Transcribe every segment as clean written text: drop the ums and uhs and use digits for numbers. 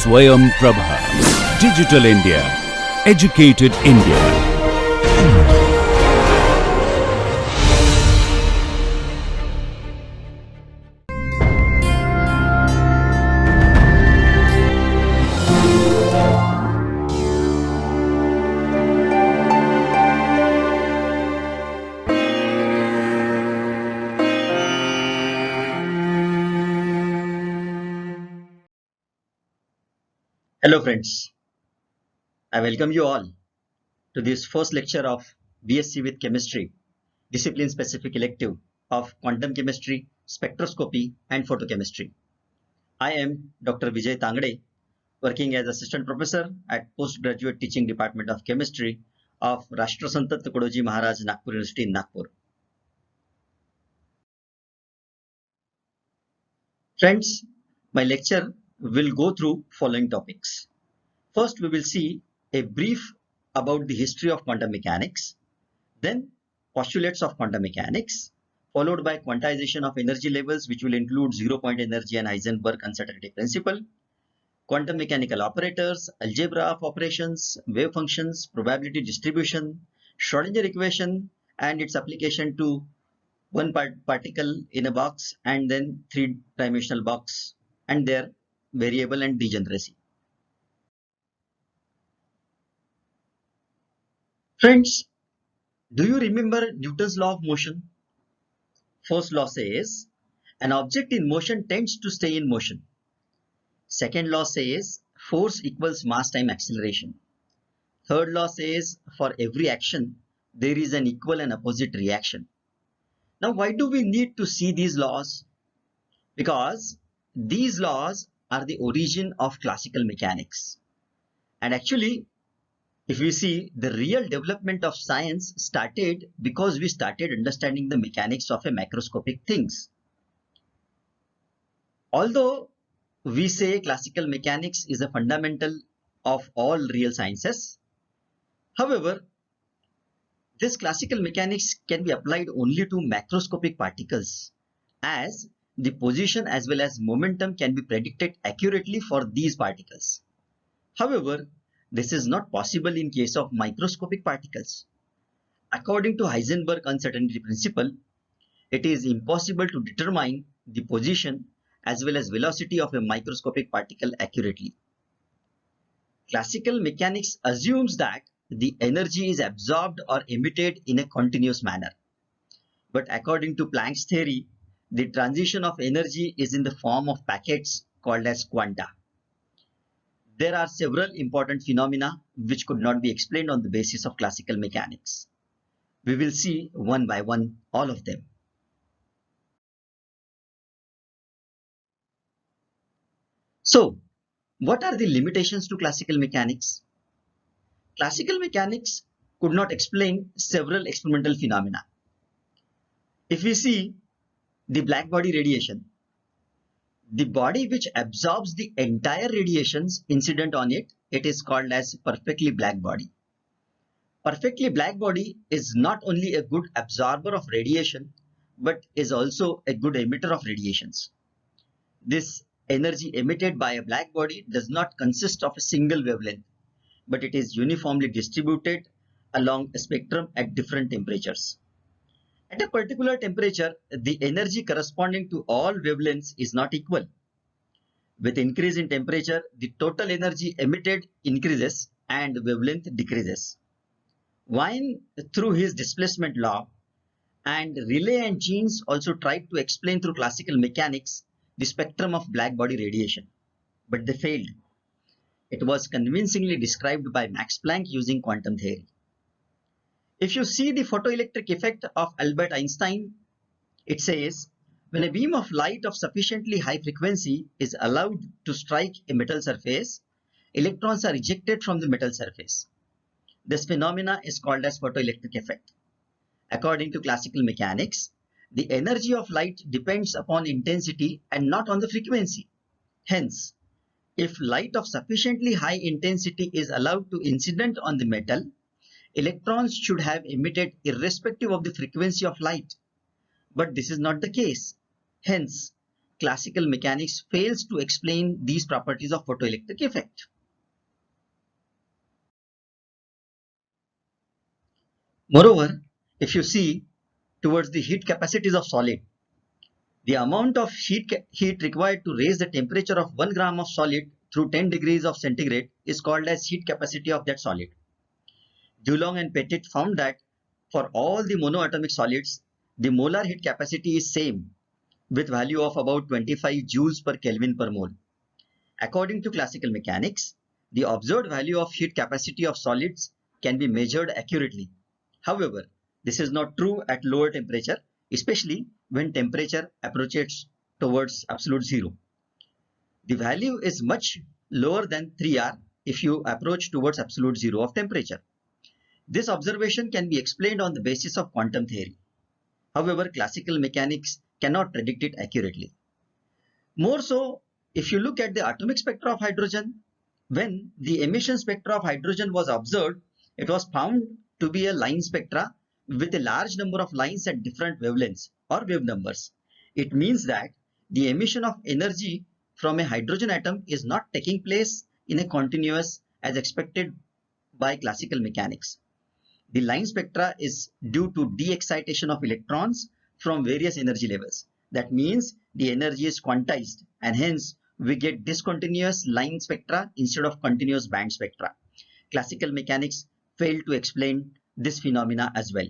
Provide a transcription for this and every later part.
Swayam Prabha. Digital India. Educated India. Hello friends, I welcome you all to this first lecture of BSc with Chemistry, discipline specific elective of Quantum Chemistry, Spectroscopy and Photochemistry. I am Dr. Vijay Tangade, working as Assistant Professor at Postgraduate Teaching Department of Chemistry of Rashtrasant Tukadoji Maharaj Nagpur University in Nagpur. Friends, my lecture will go through following topics. First, we will see a brief about the history of quantum mechanics, then postulates of quantum mechanics, followed by quantization of energy levels, which will include zero-point energy and Heisenberg uncertainty principle, quantum mechanical operators, algebra of operations, wave functions, probability distribution, Schrodinger equation and its application to one particle in a box and then three-dimensional box and their variable and degeneracy. Friends, do you remember Newton's law of motion? First law says, an object in motion tends to stay in motion. Second law says, force equals mass time acceleration. Third law says, for every action, there is an equal and opposite reaction. Now, why do we need to see these laws? Because these laws are the origin of classical mechanics. And actually, if we see, the real development of science started because we started understanding the mechanics of a macroscopic things. Although we say classical mechanics is a fundamental of all real sciences, however, this classical mechanics can be applied only to macroscopic particles, as the position as well as momentum can be predicted accurately for these particles. However, this is not possible in case of microscopic particles. According to Heisenberg uncertainty principle, it is impossible to determine the position as well as velocity of a microscopic particle accurately. Classical mechanics assumes that the energy is absorbed or emitted in a continuous manner. But according to Planck's theory, the transition of energy is in the form of packets called as quanta. There are several important phenomena which could not be explained on the basis of classical mechanics. We will see one by one all of them. So, what are the limitations to classical mechanics? Classical mechanics could not explain several experimental phenomena. If we see the black body radiation, the body which absorbs the entire radiations incident on it, it is called as perfectly black body. Perfectly black body is not only a good absorber of radiation, but is also a good emitter of radiations. This energy emitted by a black body does not consist of a single wavelength, but it is uniformly distributed along a spectrum at different temperatures. At a particular temperature, the energy corresponding to all wavelengths is not equal. With increase in temperature, the total energy emitted increases and wavelength decreases. Wien, through his displacement law, and Rayleigh and Jeans also tried to explain through classical mechanics the spectrum of black body radiation, but they failed. It was convincingly described by Max Planck using quantum theory. If you see the photoelectric effect of Albert Einstein, it says, when a beam of light of sufficiently high frequency is allowed to strike a metal surface, electrons are ejected from the metal surface. This phenomena is called as photoelectric effect. According to classical mechanics, the energy of light depends upon intensity and not on the frequency. Hence, if light of sufficiently high intensity is allowed to incident on the metal, electrons should have emitted irrespective of the frequency of light. But this is not the case. Hence, classical mechanics fails to explain these properties of photoelectric effect. Moreover, if you see towards the heat capacities of solid, the amount of heat required to raise the temperature of 1 gram of solid through 10 degrees of centigrade is called as heat capacity of that solid. Dulong and Petit found that for all the monoatomic solids, the molar heat capacity is same with value of about 25 joules per Kelvin per mole. According to classical mechanics, the observed value of heat capacity of solids can be measured accurately. However, this is not true at lower temperature, especially when temperature approaches towards absolute zero. The value is much lower than 3R if you approach towards absolute zero of temperature. This observation can be explained on the basis of quantum theory. However, classical mechanics cannot predict it accurately. More so, if you look at the atomic spectra of hydrogen, when the emission spectra of hydrogen was observed, it was found to be a line spectra with a large number of lines at different wavelengths or wave numbers. It means that the emission of energy from a hydrogen atom is not taking place in a continuous as expected by classical mechanics. The line spectra is due to de-excitation of electrons from various energy levels. That means the energy is quantized and hence we get discontinuous line spectra instead of continuous band spectra. Classical mechanics failed to explain this phenomena as well.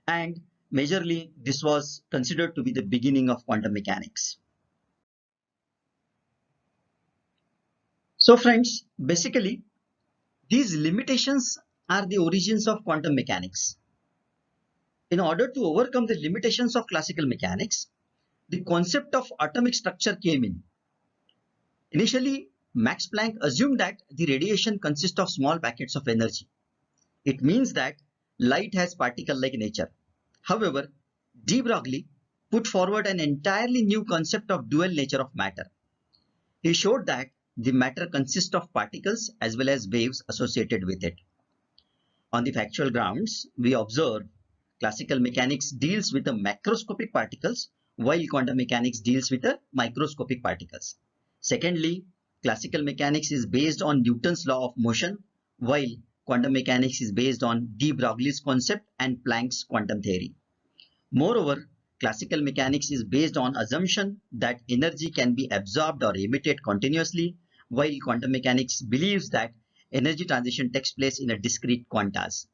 And majorly this was considered to be the beginning of quantum mechanics. So friends, basically these limitations are the origins of quantum mechanics. In order to overcome the limitations of classical mechanics, the concept of atomic structure came in. Initially, Max Planck assumed that the radiation consists of small packets of energy. It means that light has particle-like nature. However, de Broglie put forward an entirely new concept of dual nature of matter. He showed that the matter consists of particles as well as waves associated with it. On the factual grounds, we observe classical mechanics deals with the macroscopic particles while quantum mechanics deals with the microscopic particles. Secondly, classical mechanics is based on Newton's law of motion while quantum mechanics is based on de Broglie's concept and Planck's quantum theory. Moreover, classical mechanics is based on assumption that energy can be absorbed or emitted continuously while quantum mechanics believes that energy transition takes place in a discrete quantas.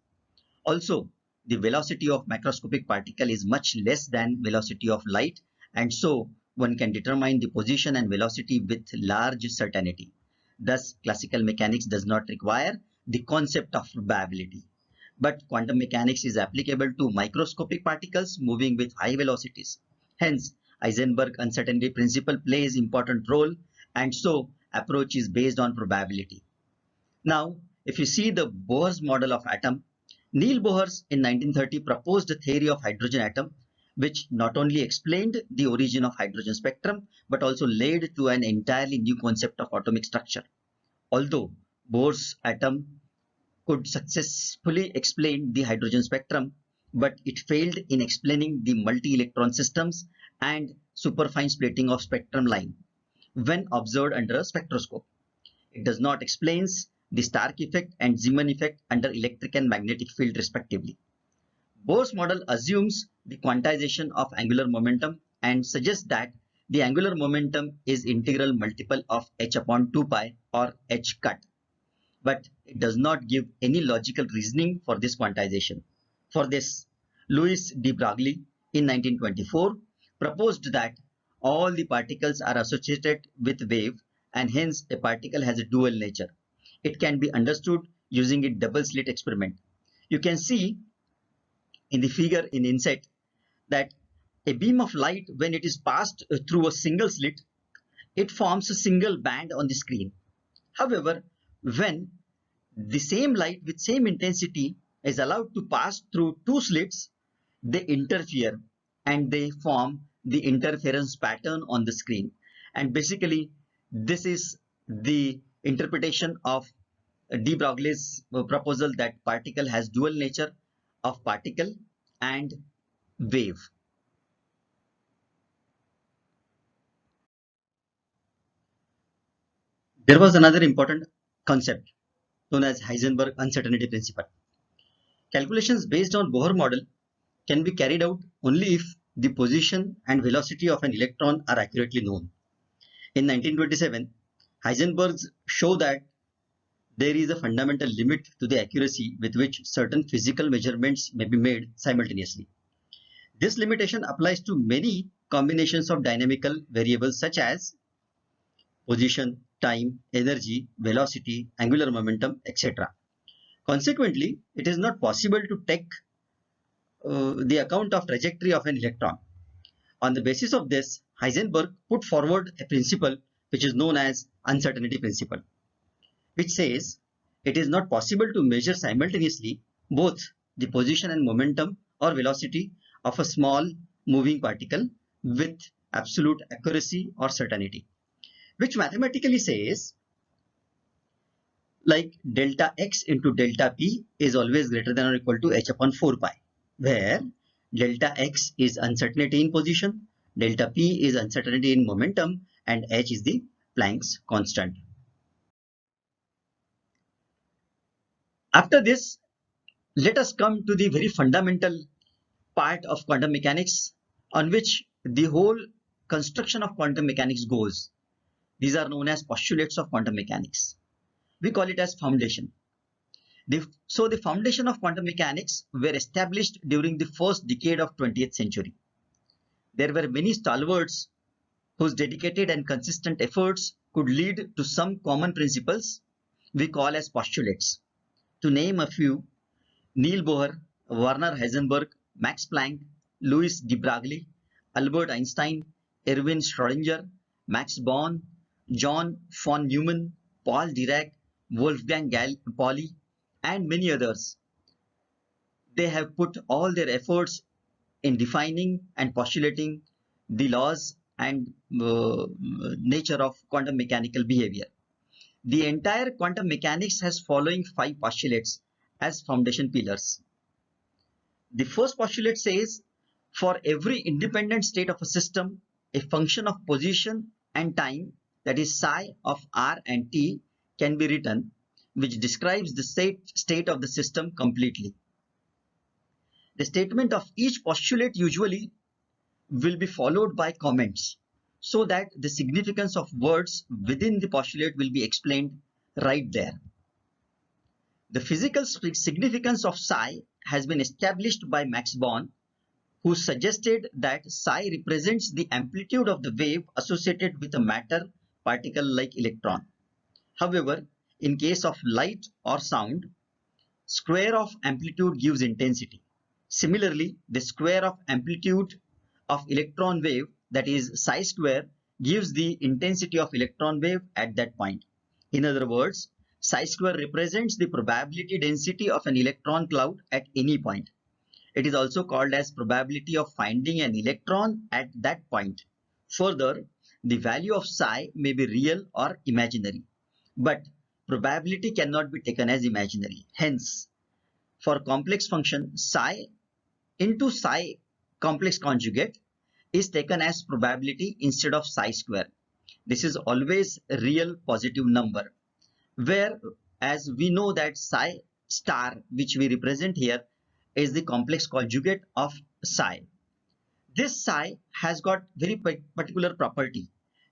Also, the velocity of macroscopic particle is much less than velocity of light, and so one can determine the position and velocity with large certainty. Thus, classical mechanics does not require the concept of probability. But quantum mechanics is applicable to microscopic particles moving with high velocities. Hence, Heisenberg uncertainty principle plays important role, and so approach is based on probability. Now, if you see the Bohr's model of atom, Niels Bohr in 1930 proposed a theory of hydrogen atom which not only explained the origin of hydrogen spectrum but also led to an entirely new concept of atomic structure. Although Bohr's atom could successfully explain the hydrogen spectrum, but it failed in explaining the multi-electron systems and superfine splitting of spectrum line when observed under a spectroscope. It does not explain the Stark effect and Zeeman effect under electric and magnetic field respectively. Bohr's model assumes the quantization of angular momentum and suggests that the angular momentum is integral multiple of h upon 2 pi or h cut. But it does not give any logical reasoning for this quantization. For this, Louis de Broglie in 1924 proposed that all the particles are associated with wave and hence a particle has a dual nature. It can be understood using a double slit experiment. You can see in the figure in inset that a beam of light, when it is passed through a single slit, it forms a single band on the screen. However, when the same light with same intensity is allowed to pass through two slits, they interfere and they form the interference pattern on the screen. And basically, this is the interpretation of de Broglie's proposal that particle has dual nature of particle and wave. There was another important concept known as Heisenberg uncertainty principle. Calculations based on Bohr model can be carried out only if the position and velocity of an electron are accurately known. In 1927, Heisenberg showed that there is a fundamental limit to the accuracy with which certain physical measurements may be made simultaneously. This limitation applies to many combinations of dynamical variables such as position, time, energy, velocity, angular momentum, etc. Consequently, it is not possible to take the account of trajectory of an electron. On the basis of this, Heisenberg put forward a principle which is known as uncertainty principle, which says it is not possible to measure simultaneously both the position and momentum or velocity of a small moving particle with absolute accuracy or certainty, which mathematically says like delta x into delta p is always greater than or equal to h upon 4 pi, where delta x is uncertainty in position, delta p is uncertainty in momentum, and h is the Planck's constant. After this, let us come to the very fundamental part of quantum mechanics on which the whole construction of quantum mechanics goes. These are known as postulates of quantum mechanics. We call it as foundation. So the foundation of quantum mechanics were established during the first decade of 20th century. There were many stalwarts whose dedicated and consistent efforts could lead to some common principles we call as postulates. To name a few, Niels Bohr, Werner Heisenberg, Max Planck, Louis de Broglie, Albert Einstein, Erwin Schrödinger, Max Born, John von Neumann, Paul Dirac, Wolfgang Pauli, and many others. They have put all their efforts in defining and postulating the laws and nature of quantum mechanical behavior. The entire quantum mechanics has following 5 postulates as foundation pillars. The first postulate says, for every independent state of a system, a function of position and time, that is psi of r and t, can be written, which describes the state of the system completely. The statement of each postulate usually will be followed by comments, so that the significance of words within the postulate will be explained right there. The physical significance of psi has been established by Max Born, who suggested that psi represents the amplitude of the wave associated with a matter particle like electron. However, in case of light or sound, square of amplitude gives intensity. Similarly, the square of amplitude of electron wave, that is psi square, gives the intensity of electron wave at that point. In other words, psi square represents the probability density of an electron cloud at any point. It is also called as probability of finding an electron at that point. Further, the value of psi may be real or imaginary, but probability cannot be taken as imaginary. Hence, for complex function, psi into psi complex conjugate is taken as probability instead of psi square. This is always a real positive number, where as we know that psi star, which we represent here, is the complex conjugate of psi. This psi has got very particular property,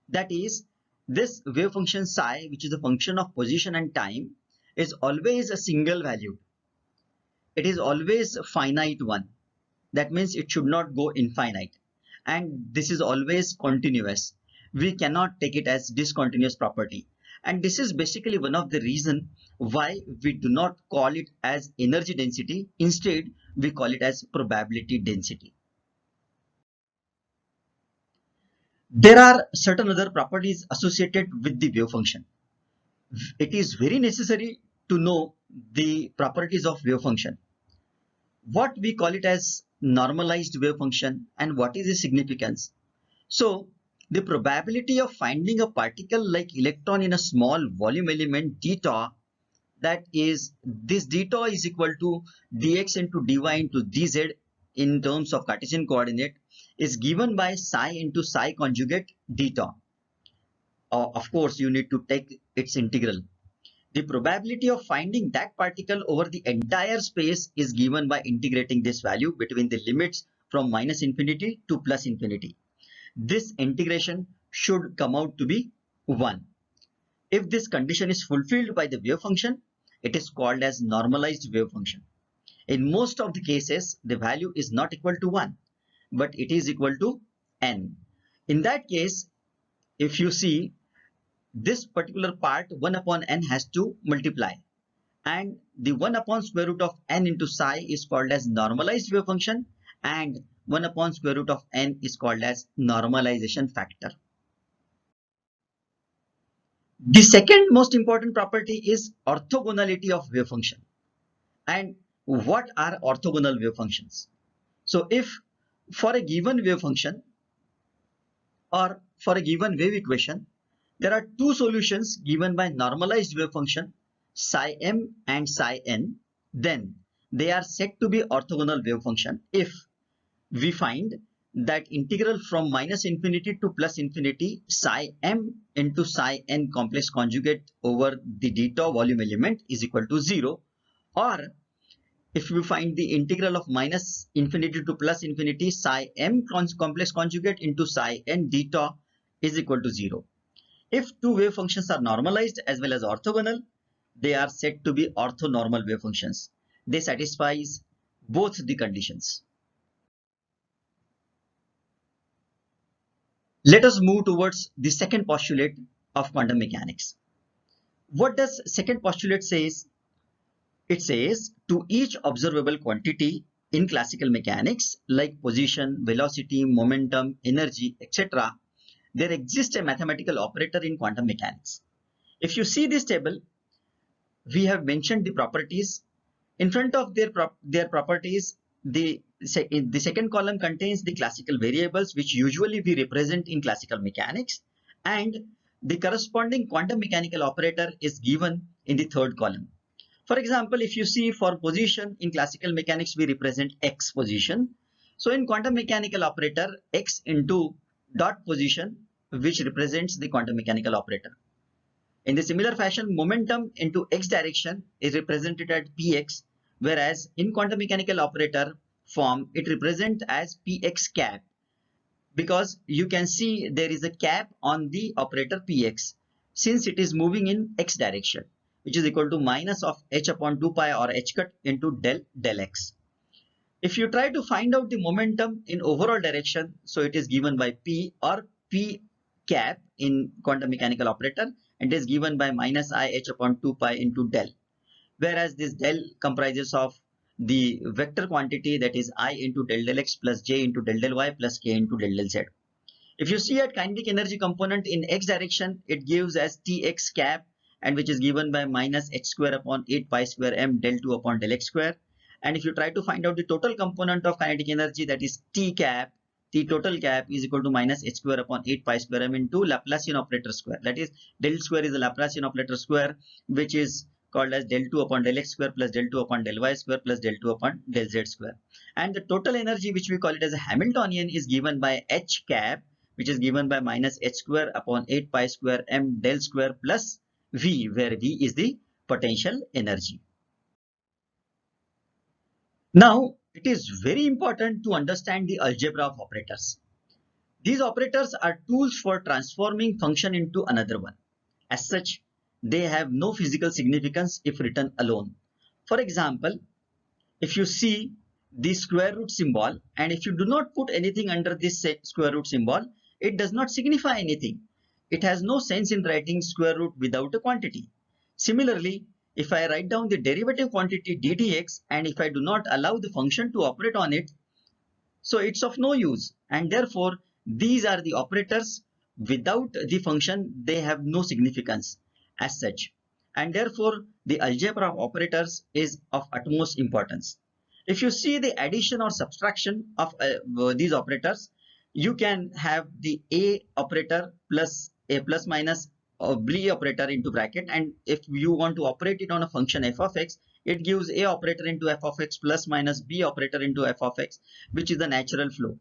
that is, this wave function psi, which is a function of position and time, is always a single value. It is always a finite one. That means it should not go infinite, and this is always continuous. We cannot take it as discontinuous property, and this is basically one of the reason why we do not call it as energy density. Instead, we call it as probability density. There are certain other properties associated with the wave function. It is very necessary to know the properties of wave function. What we call it as normalized wave function, and what is the significance? So, the probability of finding a particle like electron in a small volume element d tau, that is, this d tau is equal to dx into dy into dz in terms of Cartesian coordinate, is given by psi into psi conjugate d tau. Of course, you need to take its integral. The probability of finding that particle over the entire space is given by integrating this value between the limits from minus infinity to plus infinity. This integration should come out to be 1. If this condition is fulfilled by the wave function, it is called as normalized wave function. In most of the cases, the value is not equal to 1, but it is equal to n. In that case, if you see this particular part, 1 upon n has to multiply, and the 1 upon square root of n into psi is called as normalized wave function, and 1 upon square root of n is called as normalization factor. The second most important property is orthogonality of wave function. And what are orthogonal wave functions? So if for a given wave function or for a given wave equation, there are two solutions given by normalized wave function psi m and psi n, then they are said to be orthogonal wave function if we find that integral from minus infinity to plus infinity psi m into psi n complex conjugate over the d tau volume element is equal to 0, or if we find the integral of minus infinity to plus infinity psi m complex conjugate into psi n d tau is equal to 0. If two wave functions are normalized as well as orthogonal, they are said to be orthonormal wave functions. They satisfy both the conditions. Let us move towards the second postulate of quantum mechanics. What does second postulate says? It says to each observable quantity in classical mechanics like position, velocity, momentum, energy, etc., there exists a mathematical operator in quantum mechanics. If you see this table, we have mentioned the properties. In front of their properties, the second column contains the classical variables which usually we represent in classical mechanics, and the corresponding quantum mechanical operator is given in the third column. For example, if you see for position in classical mechanics, we represent x position. So in quantum mechanical operator, x into dot position, which represents the quantum mechanical operator. In the similar fashion, momentum into x direction is represented at px, whereas in quantum mechanical operator form, it represents as px cap, because you can see there is a cap on the operator px since it is moving in x direction, which is equal to minus of h upon 2 pi or h cut into del x. If you try to find out the momentum in overall direction, so it is given by p or p cap in quantum mechanical operator, and it is given by minus I h upon 2 pi into del, whereas this del comprises of the vector quantity, that is I into del x plus j into del y plus k into del z. If you see at kinetic energy component in x direction, it gives as tx cap, and which is given by minus h square upon 8 pi square m del 2 upon del x square. And if you try to find out the total component of kinetic energy, that is t cap, the total cap is equal to minus h square upon 8 pi square m into Laplacian operator square. That is del square is the Laplacian operator square, which is called as del 2 upon del x square plus del 2 upon del y square plus del 2 upon del z square. And the total energy, which we call it as a Hamiltonian, is given by h cap, which is given by minus h square upon 8 pi square m del square plus v, where v is the potential energy. Now, it is very important to understand the algebra of operators. These operators are tools for transforming function into another one. As such, they have no physical significance if written alone. For example, if you see the square root symbol, and if you do not put anything under this square root symbol, it does not signify anything. It has no sense in writing square root without a quantity. Similarly, if I write down the derivative quantity ddx, and if I do not allow the function to operate on it, so it's of no use, and therefore these are the operators. Without the function, they have no significance as such, and therefore the algebra of operators is of utmost importance. If you see the addition or subtraction of these operators, you can have the a operator plus a plus minus or b operator into bracket, and if you want to operate it on a function f of x, it gives a operator into f of x plus minus b operator into f of x, which is the natural flow.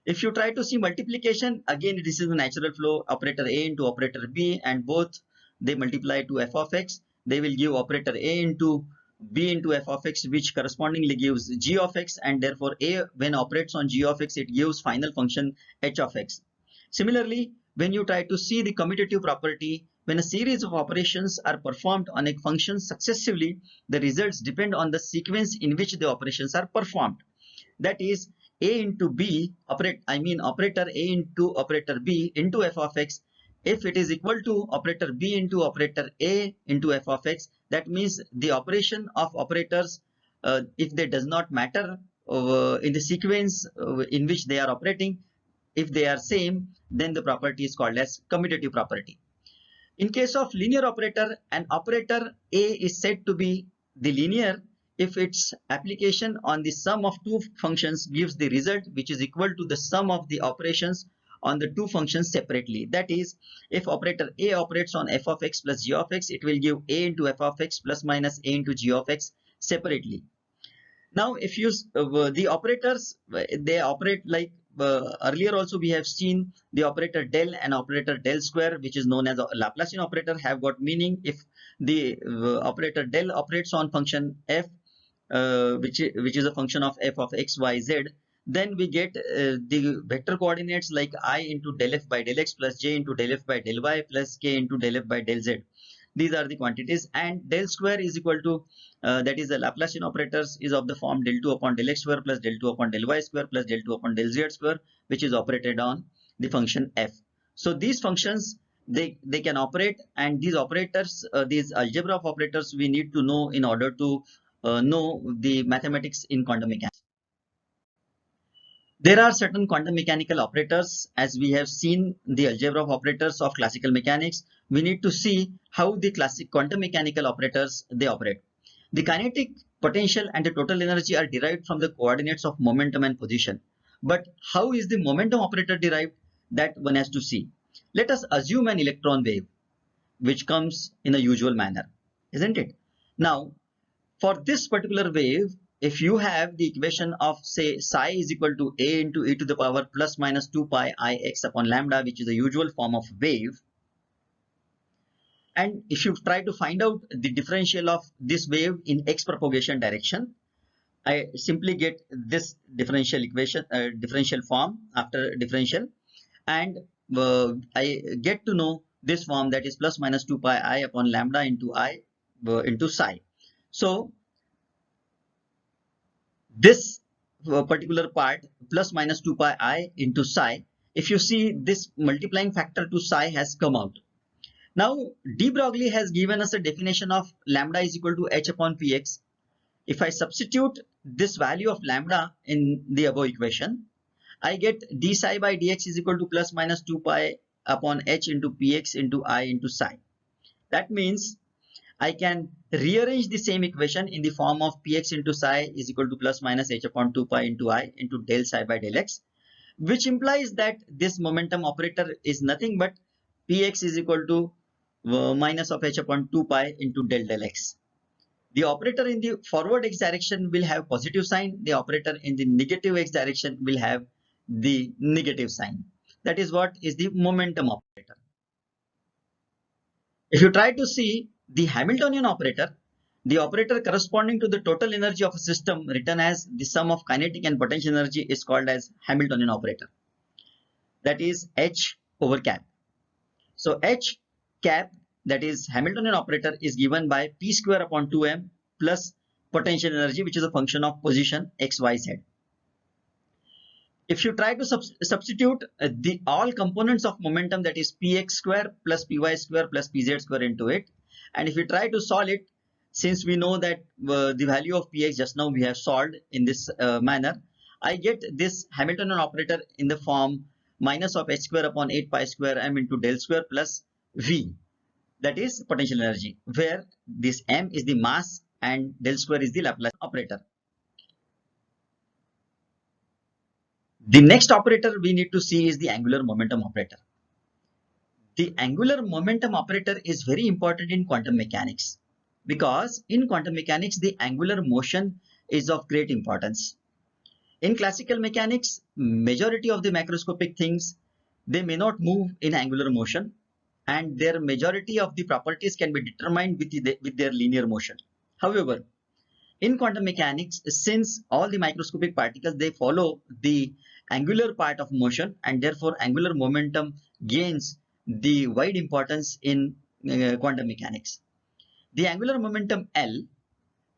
If you try to see multiplication, again this is the natural flow, operator a into operator b, and both they multiply to f of x, they will give operator a into b into f of x, which correspondingly gives g of x, and therefore a, when operates on g of x, it gives final function h of x. Similarly, when you try to see the commutative property, when a series of operations are performed on a function successively, the results depend on the sequence in which the operations are performed. That is, a into b operator a into operator b into f of x, if it is equal to operator b into operator a into f of x, that means the operation of operators, if they does not matter in the sequence in which they are operating, if they are same, then the property is called as commutative property. In case of linear operator, an operator A is said to be the linear if its application on the sum of two functions gives the result which is equal to the sum of the operations on the two functions separately. That is, if operator A operates on f of x plus g of x, it will give a into f of x plus minus a into g of x separately. Now, if you the operators, they operate like earlier also we have seen the operator del and operator del square, which is known as a Laplacian operator, have got meaning if the operator del operates on function f, which is a function of f of x, y, z, then we get the vector coordinates like I into del f by del x plus j into del f by del y plus k into del f by del z. These are the quantities, and del square is equal to that is the Laplacian operators is of the form del 2 upon del x square plus del 2 upon del y square plus del 2 upon del z square, which is operated on the function f. So these functions, they can operate, and these operators, these algebra of operators, we need to know in order to know the mathematics in quantum mechanics. There are certain quantum mechanical operators. As we have seen the algebra of operators of classical mechanics, we need to see how the classic quantum mechanical operators they operate. The kinetic, potential and the total energy are derived from the coordinates of momentum and position. But how is the momentum operator derived? That one has to see. Let us assume an electron wave which comes in a usual manner, isn't it? Now, for this particular wave, if you have the equation of say psi is equal to a into e to the power plus minus 2 pi I x upon lambda, which is the usual form of wave, and if you try to find out the differential of this wave in x propagation direction, I simply get this differential equation, differential form after differential, and I get to know this form, that is plus minus 2 pi I upon lambda into I into psi. So this particular part plus minus 2 pi I into psi, if you see this multiplying factor to psi has come out. Now de Broglie has given us a definition of lambda is equal to h upon px. If I substitute this value of lambda in the above equation, I get d psi by dx is equal to plus minus 2 pi upon h into px into I into psi. That means I can rearrange the same equation in the form of px into psi is equal to plus minus h upon 2 pi into I into del psi by del x, which implies that this momentum operator is nothing but px is equal to minus of h upon 2 pi into del x. The operator in the forward x direction will have positive sign. The operator in the negative x direction will have the negative sign. That is what is the momentum operator. If you try to see the Hamiltonian operator, the operator corresponding to the total energy of a system written as the sum of kinetic and potential energy is called as Hamiltonian operator. That is H over cap. So H cap, that is Hamiltonian operator, is given by P square upon 2m plus potential energy, which is a function of position x, y, z. If you try to substitute the all components of momentum, that is px square plus py square plus pz square into it, and if you try to solve it, since we know that the value of px just now we have solved in this manner, I get this Hamiltonian operator in the form minus of h square upon 8 pi square m into del square plus v, that is potential energy, where this m is the mass and del square is the Laplace operator. The next operator we need to see is the angular momentum operator. The angular momentum operator is very important in quantum mechanics, because in quantum mechanics the angular motion is of great importance. In classical mechanics, majority of the macroscopic things, they may not move in angular motion. and their majority of the properties can be determined with their linear motion. However, in quantum mechanics, since all the microscopic particles, they follow the angular part of motion, and therefore angular momentum gains the wide importance in quantum mechanics. The angular momentum L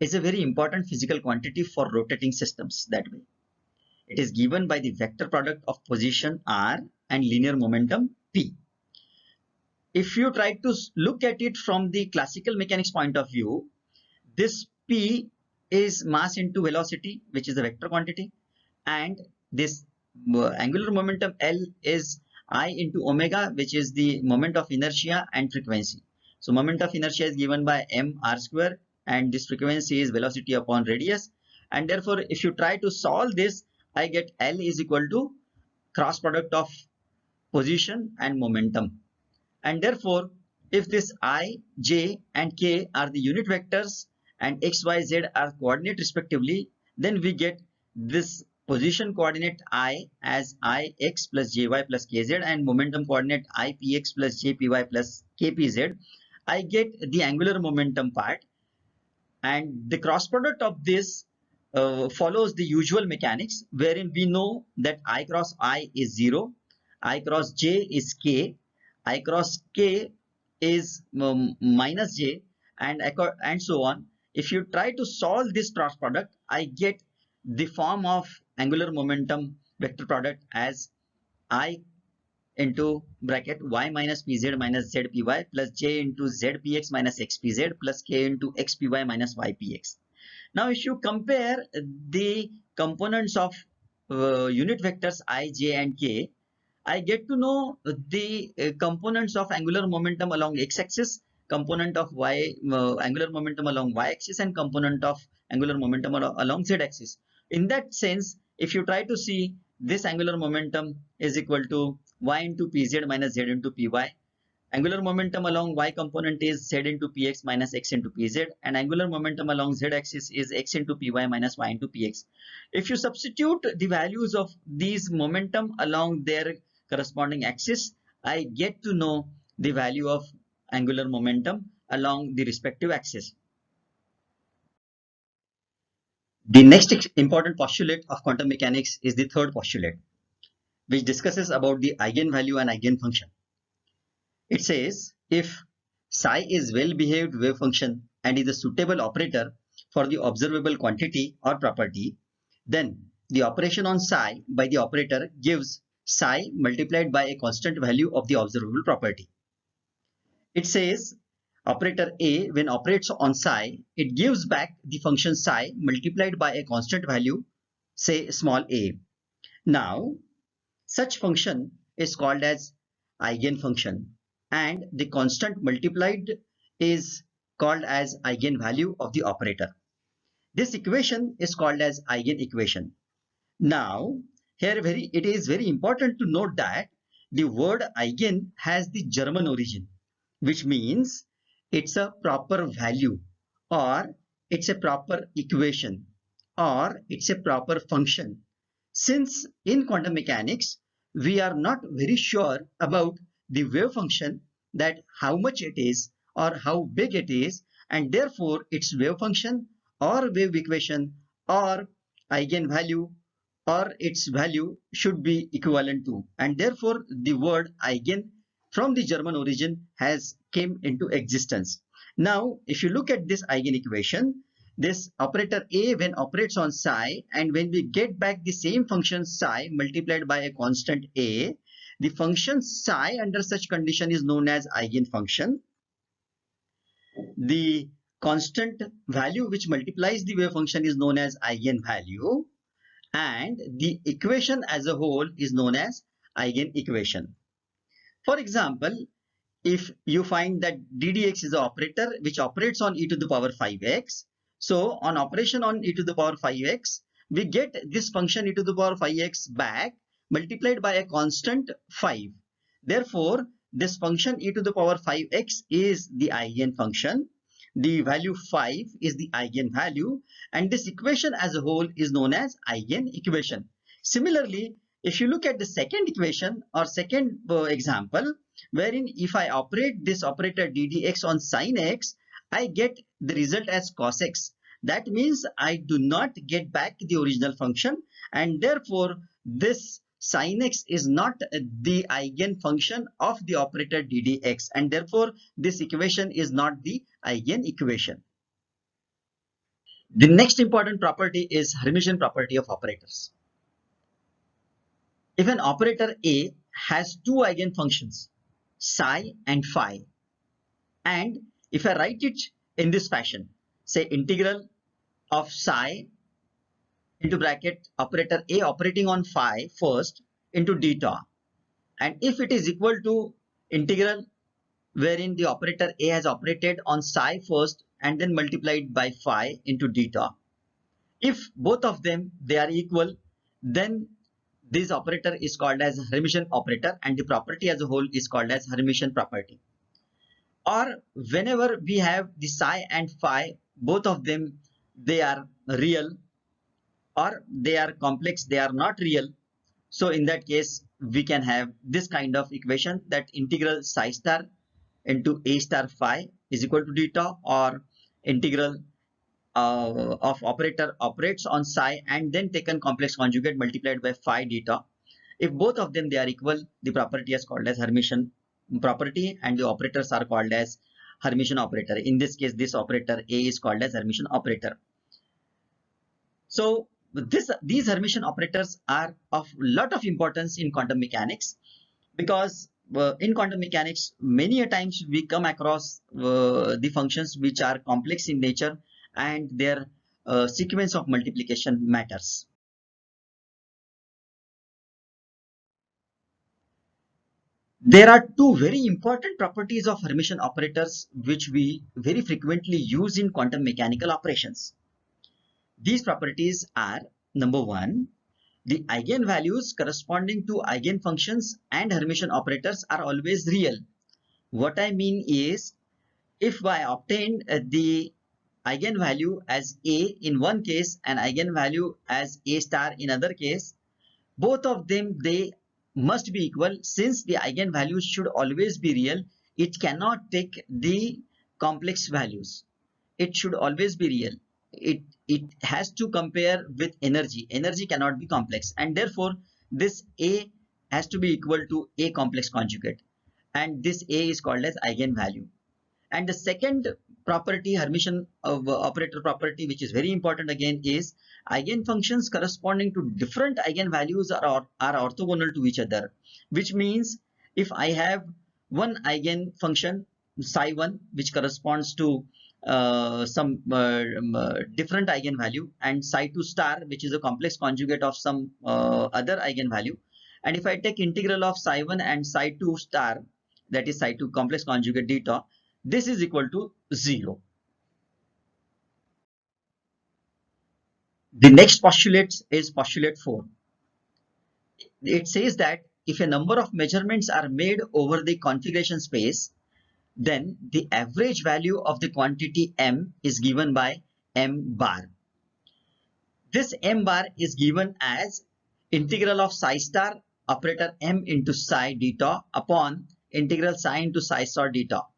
is a very important physical quantity for rotating systems that way. It is given by the vector product of position r and linear momentum p. If you try to look at it from the classical mechanics point of view, this p is mass into velocity, which is a vector quantity, and this angular momentum L is I into omega, which is the moment of inertia and frequency. So moment of inertia is given by m r square, and this frequency is velocity upon radius. And therefore, if you try to solve this, I get L is equal to cross product of position and momentum. And therefore, if this I, j and k are the unit vectors and x, y, z are coordinate respectively, then we get this position coordinate I as ix plus jy plus kz and momentum coordinate ipx plus jpy plus kpz. I get the angular momentum part, and the cross product of this follows the usual mechanics, wherein we know that I cross I is 0, I cross j is k, I cross k is minus j, and so on. If you try to solve this cross product, I get the form of angular momentum vector product as I into bracket y minus pz minus zpy plus j into zpx minus xpz plus k into xpy minus ypx. Now, if you compare the components of unit vectors I, j and k, I get to know the components of angular momentum along x-axis, component of angular momentum along y-axis, and component of angular momentum along z-axis. In that sense, if you try to see, this angular momentum is equal to y into pz minus z into py. Angular momentum along y component is z into px minus x into pz, and angular momentum along z-axis is x into py minus y into px. If you substitute the values of these momentum along their corresponding axis, I get to know the value of angular momentum along the respective axis. The next important postulate of quantum mechanics is the third postulate, which discusses about the eigenvalue and eigenfunction. It says, if psi is well-behaved wave function and is a suitable operator for the observable quantity or property, then the operation on psi by the operator gives psi multiplied by a constant value of the observable property. It says operator A, when operates on psi, it gives back the function psi multiplied by a constant value, say small a. Now, such function is called as eigenfunction, and the constant multiplied is called as eigenvalue of the operator. This equation is called as eigenequation. Now, here it is very important to note that the word eigen has the German origin, which means it's a proper value, or it's a proper equation, or it's a proper function. Since in quantum mechanics, we are not very sure about the wave function, that how much it is or how big it is, and therefore its wave function or wave equation or eigenvalue or its value should be equivalent to, and therefore the word eigen from the German origin has came into existence. Now, if you look at this eigenequation, this operator A, when operates on psi, and when we get back the same function psi multiplied by a constant a, the function psi under such condition is known as eigenfunction. The constant value which multiplies the wave function is known as eigenvalue, and the equation as a whole is known as eigenequation. For example, if you find that ddx is an operator which operates on e to the power 5x, so on operation on e to the power 5x, we get this function e to the power 5x back multiplied by a constant 5. Therefore, this function e to the power 5x is the eigenfunction. The value 5 is the eigenvalue, and this equation as a whole is known as eigenequation. Similarly, If you look at the second equation or second example, wherein if I operate this operator ddx on sin x, I get the result as cos x. That means I do not get back the original function, and therefore this sin x is not the eigenfunction of the operator ddx, and therefore this equation is not the eigen equation. The next important property is Hermitian property of operators. If an operator A has two eigenfunctions, psi and phi, and if I write it in this fashion, say integral of psi into bracket operator A operating on phi first into d tau, and if it is equal to integral wherein the operator A has operated on psi first and then multiplied by phi into d tau. If both of them they are equal, then this operator is called as Hermitian operator, and the property as a whole is called as Hermitian property. Or whenever we have the psi and phi, both of them they are real, or they are complex, they are not real. So in that case, we can have this kind of equation, that integral psi star into a star phi is equal to d tau, or integral of operator operates on psi and then taken complex conjugate multiplied by phi d tau. If both of them they are equal, the property is called as Hermitian property, and the operators are called as Hermitian operator. In this case, this operator A is called as Hermitian operator. So these Hermitian operators are of lot of importance in quantum mechanics, because in quantum mechanics many a times we come across the functions which are complex in nature, and their sequence of multiplication matters. There are two very important properties of Hermitian operators which we very frequently use in quantum mechanical operations. These properties are: number one, the eigenvalues corresponding to eigenfunctions and Hermitian operators are always real. What I mean is, if I obtain the eigenvalue as A in one case and eigenvalue as A star in other case, both of them they must be equal. Since the eigenvalues should always be real, it cannot take the complex values. It should always be real. It has to compare with energy. Energy cannot be complex, and therefore this A has to be equal to A complex conjugate, and this A is called as eigenvalue. And the second property, Hermitian operator property, which is very important again, is eigenfunctions corresponding to different eigenvalues are orthogonal to each other, which means if I have one eigenfunction psi1 which corresponds to some different eigenvalue, and psi2 star which is a complex conjugate of some other eigenvalue, and if I take integral of psi1 and psi2 star, that is psi2 complex conjugate d tau, this is equal to 0. The next postulate is postulate 4. It says that if a number of measurements are made over the configuration space, then the average value of the quantity m is given by m bar. This m bar is given as integral of psi star operator m into psi d tau upon integral psi into psi star d tau.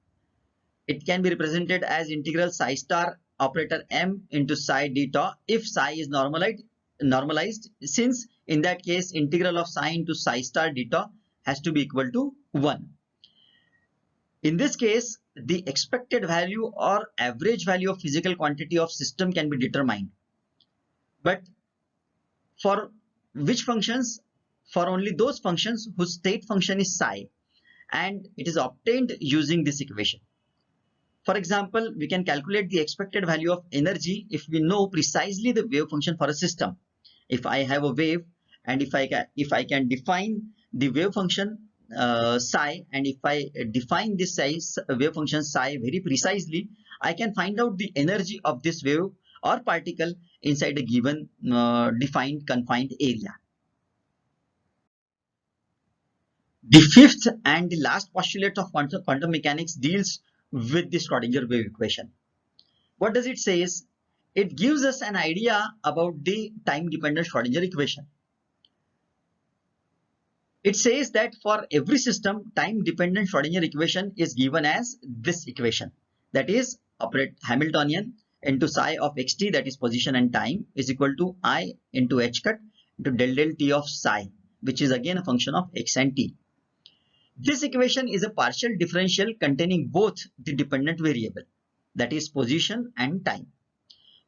It can be represented as integral psi star operator m into psi d tau if psi is normalized, since in that case integral of psi into psi star d tau has to be equal to 1. In this case, the expected value or average value of physical quantity of system can be determined. But for which functions? For only those functions whose state function is psi, and it is obtained using this equation. For example, we can calculate the expected value of energy if we know precisely the wave function for a system. If I have a wave, and if I can define the wave function psi, and if I define this wave function psi very precisely, I can find out the energy of this wave or particle inside a given defined confined area. The fifth and the last postulate of quantum mechanics deals with the Schrodinger wave equation. What does it say? It gives us an idea about the time dependent Schrodinger equation. It says that for every system, time-dependent Schrodinger equation is given as this equation. That is, operate Hamiltonian into psi of xt, that is position and time, is equal to I into h cut into del t of psi, which is again a function of x and t. This equation is a partial differential containing both the dependent variable, that is position and time.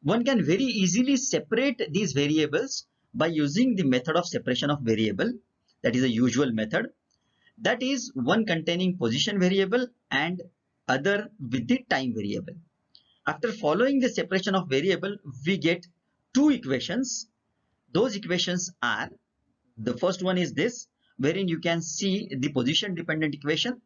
One can very easily separate these variables by using the method of separation of variable, that is a usual method, that is one containing position variable and other with the time variable. After following the separation of variable, we get two equations. Those equations are, the first one is this, wherein you can see the position dependent equation,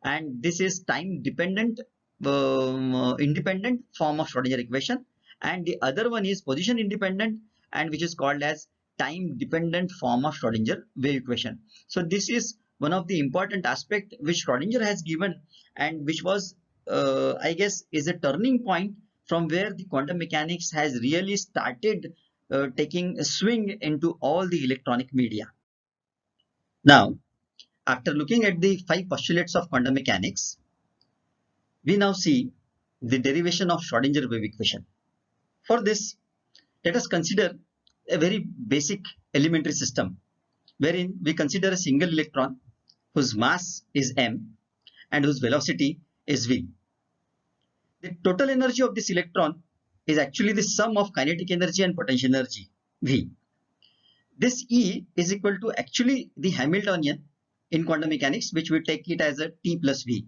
and this is time dependent independent form of Schrodinger equation, and the other one is position independent and which is called as time dependent form of Schrodinger wave equation. So this is one of the important aspect which Schrodinger has given, and which was I guess is a turning point from where the quantum mechanics has really started taking a swing into all the electronic media. Now, after looking at the 5 postulates of quantum mechanics, we now see the derivation of Schrodinger wave equation. For this, let us consider a very basic elementary system wherein we consider a single electron whose mass is m and whose velocity is v. The total energy of this electron is actually the sum of kinetic energy and potential energy v. This E is equal to actually the Hamiltonian in quantum mechanics, which we take it as a T plus V.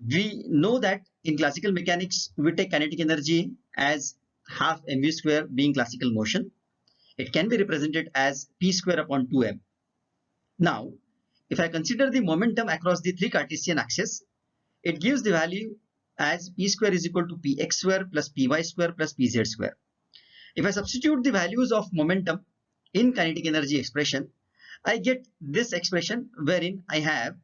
We know that in classical mechanics, we take kinetic energy as half mv square being classical motion. It can be represented as p square upon 2m. Now, if I consider the momentum across the 3 Cartesian axes, it gives the value as p square is equal to px square plus py square plus pz square. If I substitute the values of momentum in kinetic energy expression, I get this expression wherein I have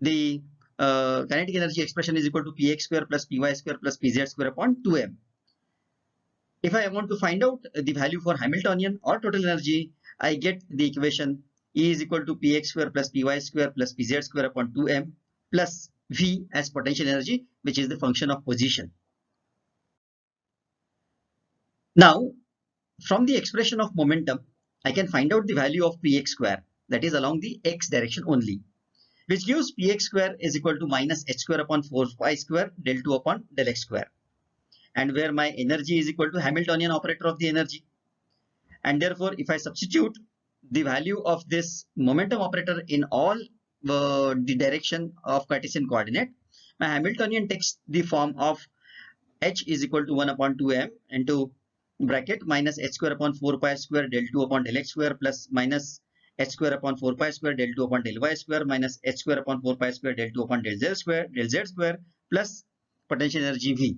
the kinetic energy expression is equal to px square plus py square plus pz square upon 2m. If I want to find out the value for Hamiltonian or total energy, I get the equation E is equal to px square plus py square plus pz square upon 2m plus v as potential energy, which is the function of position. Now, from the expression of momentum, I can find out the value of px square, that is along the x direction only, which gives px square is equal to minus h square upon 4y square del 2 upon del x square, and where my energy is equal to Hamiltonian operator of the energy. And therefore, if I substitute the value of this momentum operator in all the direction of Cartesian coordinate, my Hamiltonian takes the form of h is equal to 1 upon 2m into bracket minus h square upon 4 pi square del 2 upon del x square plus minus h square upon 4 pi square del 2 upon del y square minus h square upon 4 pi square del 2 upon del z square plus potential energy V,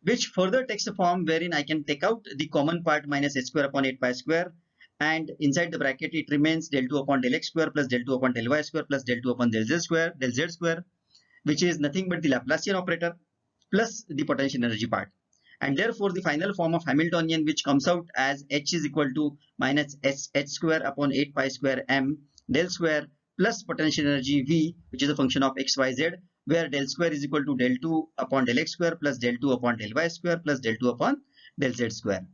which further takes a form wherein I can take out the common part minus h square upon 8 pi square, and inside the bracket it remains del 2 upon del x square plus del 2 upon del y square plus del 2 upon del z square, which is nothing but the Laplacian operator plus the potential energy part. And therefore, the final form of Hamiltonian, which comes out as h is equal to minus h square upon 8 pi square m del square plus potential energy V, which is a function of x, y, z, where del square is equal to del 2 upon del x square plus del 2 upon del y square plus del 2 upon del z square.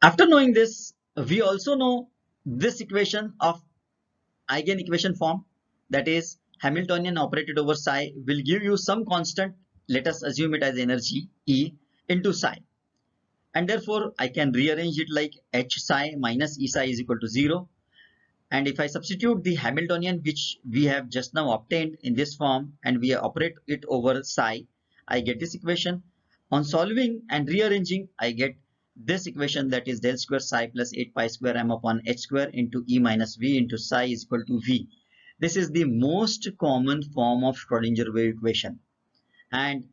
After knowing this, we also know this equation of eigen equation form, that is Hamiltonian operated over psi will give you some constant, let us assume it as energy E into psi, and therefore I can rearrange it like h psi minus E psi is equal to 0. And if I substitute the Hamiltonian which we have just now obtained in this form and we operate it over psi, I get this equation. On solving and rearranging, I get this equation, that is del square psi plus 8 pi square m upon h square into E minus V into psi is equal to V. This is the most common form of Schrodinger wave equation. And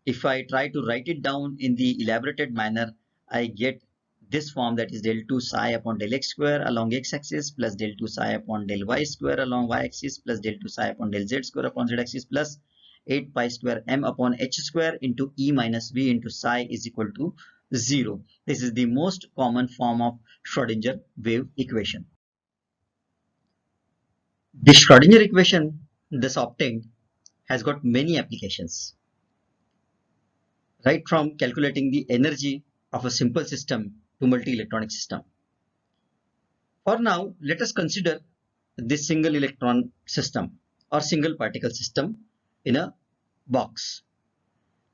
if I try to write it down in the elaborated manner, I get this form, that is del 2 psi upon del x square along x axis plus del 2 psi upon del y square along y axis plus del 2 psi upon del z square upon z axis plus 8 pi square m upon h square into E minus V into psi is equal to 0. This is the most common form of Schrodinger wave equation. The Schrodinger equation thus obtained has got many applications, right from calculating the energy of a simple system to multi-electronic system. For now, let us consider this single electron system or single particle system in a box.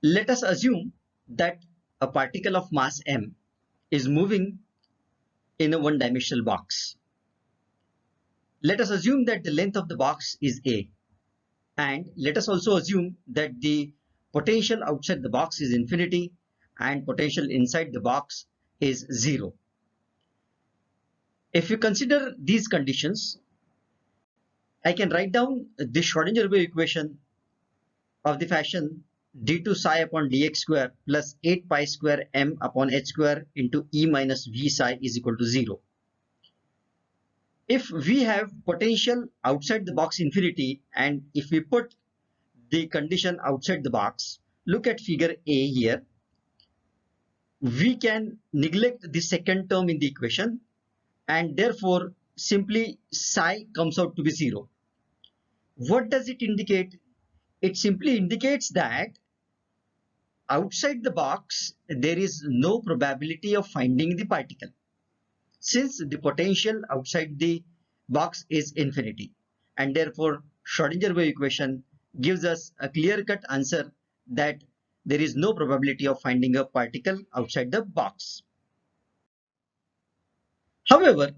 Let us assume that a particle of mass m is moving in a one-dimensional box. Let us assume that the length of the box is a, and let us also assume that the potential outside the box is infinity and potential inside the box is 0. If you consider these conditions, I can write down the Schrodinger wave equation of the fashion d2 psi upon dx square plus 8 pi square m upon h square into e minus v psi is equal to 0. If we have potential outside the box infinity and if we put the condition outside the box, look at figure A here, we can neglect the second term in the equation and therefore simply psi comes out to be 0. What does it indicate? It simply indicates that outside the box there is no probability of finding the particle, since the potential outside the box is infinity, and therefore Schrodinger wave equation gives us a clear-cut answer that there is no probability of finding a particle outside the box. However,